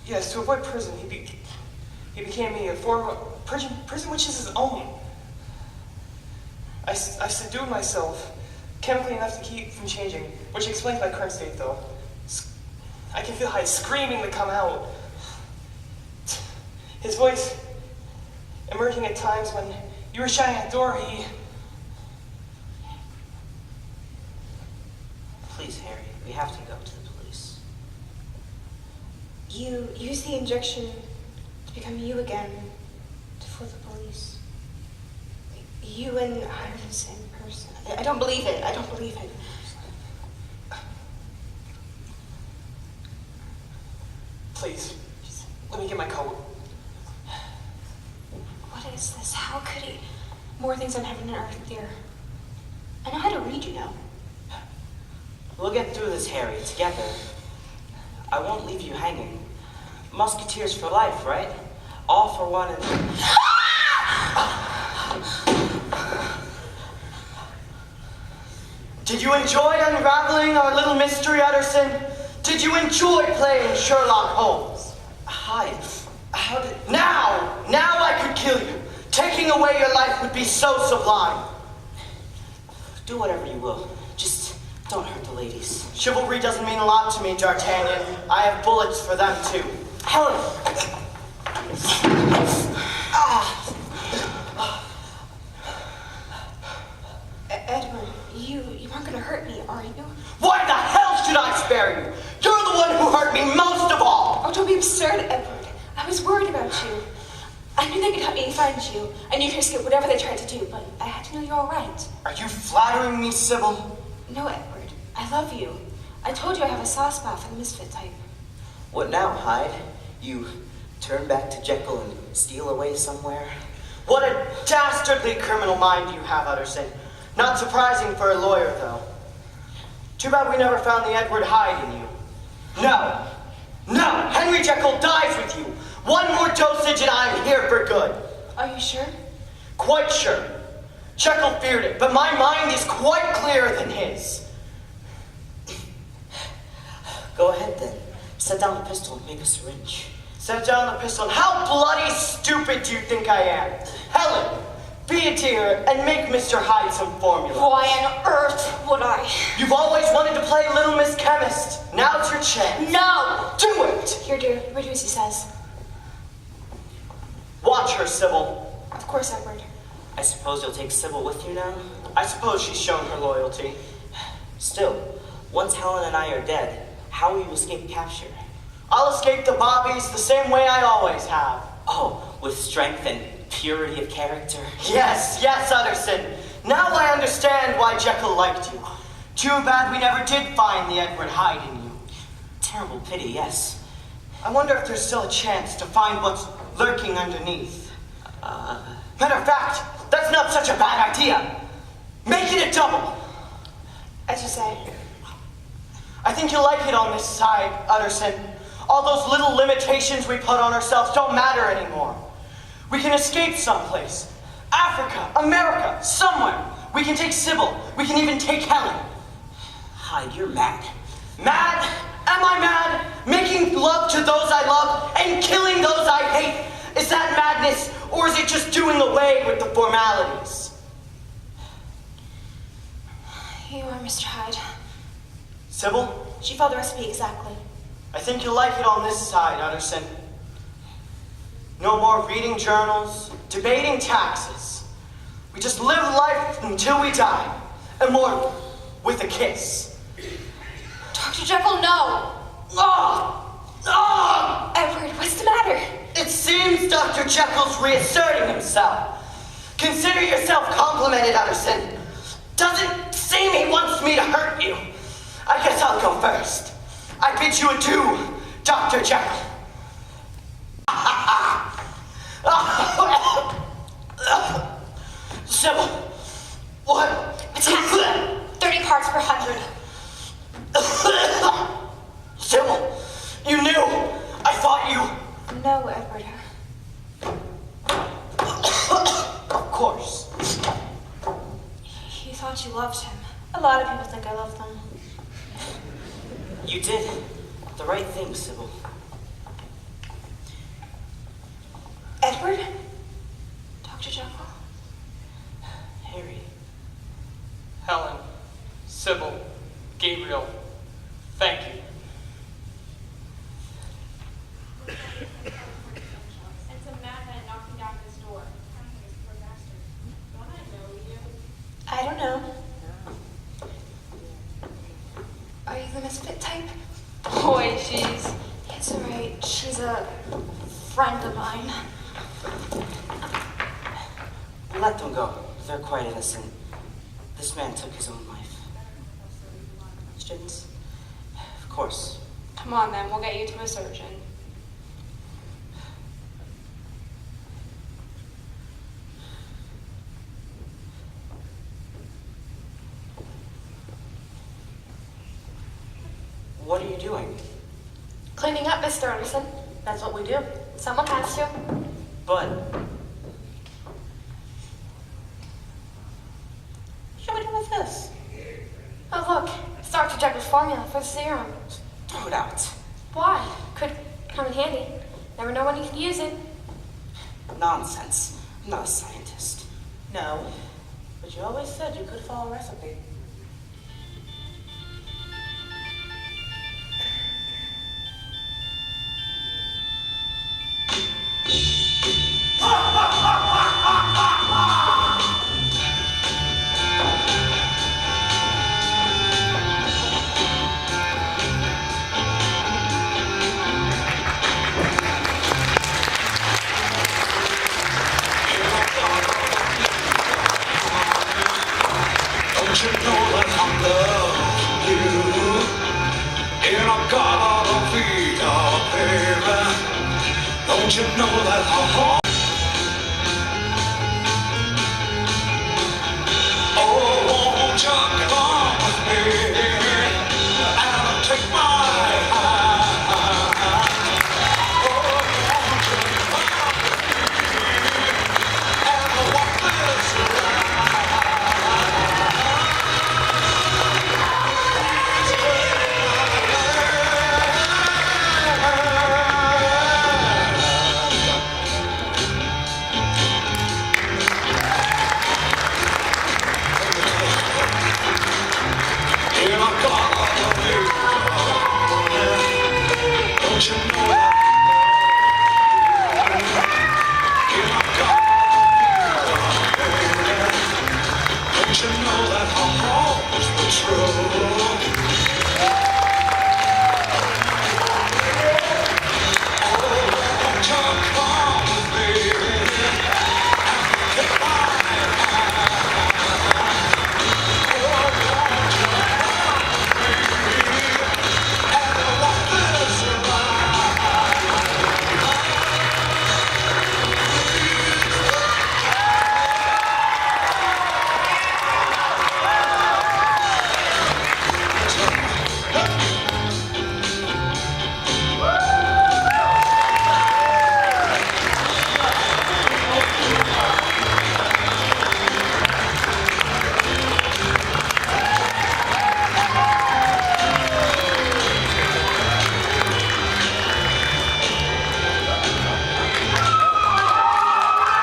Yes, to avoid prison, he became a form of prison which is his own. I subdued myself, chemically enough to keep from changing, which explains my current state, though. I can feel Hyde screaming to come out. His voice emerging at times when you were shutting at the door, he... Please, Harry, we have to go to the police. You use the injection to become you again, to fool the police. You and I are the same person. I don't believe it. I don't believe it. Please, just let me get my coat. What is this? How could he? More things on heaven and earth, dear. I know how to read, you know. We'll get through this, Harry, together. I won't leave you hanging. Musketeers for life, right? All for one and... Did you enjoy unraveling our little mystery, Utterson? Did you enjoy playing Sherlock Holmes? Hyde, how did... Now I could kill you. Taking away your life would be so sublime. Do whatever you will. Just don't hurt the ladies. Chivalry doesn't mean a lot to me, D'Artagnan. I have bullets for them, too. Helen! Edward, you aren't gonna hurt me, are you? Why the hell should I spare you? You're the one who hurt me most of all! Oh, don't be absurd, Edward. I was worried about you. I knew they could help me find you, and you could escape whatever they tried to do, but I had to know you're all right. Are you flattering me, Sybil? No, Edward. I love you. I told you I have a soft spot for the misfit type. What now, Hyde? You turn back to Jekyll and steal away somewhere? What a dastardly criminal mind you have, Utterson. Not surprising for a lawyer, though. Too bad we never found the Edward Hyde in you. No! No! Henry Jekyll dies with you! One more dosage and I'm here for good. Are you sure? Quite sure. Jekyll feared it, but my mind is quite clearer than his. Go ahead then. Set down the pistol and make a syringe. Set down the pistol. How bloody stupid do you think I am? Helen, be a dear and make Mr. Hyde some formula. Why on earth would I? You've always wanted to play Little Miss Chemist. Now's your chance. No! Do it! Here, dear. What do as he says? Watch her, Sybil. Of course, Edward. I suppose you'll take Sybil with you now? I suppose she's shown her loyalty. Still, once Helen and I are dead, how will you escape capture? I'll escape the bobbies the same way I always have. Oh, with strength and purity of character? Yes, yes, Utterson. Now I understand why Jekyll liked you. Too bad we never did find the Edward Hyde in you. Terrible pity, yes. I wonder if there's still a chance to find what's lurking underneath. Matter of fact, that's not such a bad idea. Make it a double. As you say. I think you'll like it on this side, Utterson. All those little limitations we put on ourselves don't matter anymore. We can escape someplace. Africa, America, somewhere. We can take Sybil. We can even take Helen. Hyde, you're mad. Mad? Am I mad? Making love to those I love and killing those I hate? Is that madness, or is it just doing away with the formalities? You are Mr. Hyde. Sybil? She followed the recipe exactly. I think you'll like it on this side, Utterson. No more reading journals, debating taxes. We just live life until we die. And more with a kiss. Dr. Jekyll, no! Edward, what's the matter? It seems Dr. Jekyll's reasserting himself. Consider yourself complimented, Utterson. Doesn't seem he wants me to hurt you. I guess I'll go first. I bid you adieu, Dr. Jekyll. Sybil, what? Attack! 30 parts per 100. Sybil, you knew. I thought you... No, Edward. Of course. You thought you loved him. A lot of people think I love them. You did the right thing, Sybil. Edward? Dr. Jekyll? Harry. Helen, Sybil, Gabriel, thank you. And some madman knocking down his door. Poor bastard. Don't I know you? I don't know. Are you the misfit type? Boy, she's... It's alright. She's a friend of mine. Let them go. They're quite innocent. This man took his own life. Questions? Of course. Come on, then. We'll get you to a surgeon. What are you doing? Cleaning up, Mr. Anderson. That's what we do. Someone has to. But... What should we do with this? Oh, look. It's Dr. Jekyll's formula for the serum. Throw it out. Why? Could come in handy. Never know when you could use it. Nonsense. I'm not a scientist. No. But you always said you could follow a recipe. Don't you know that our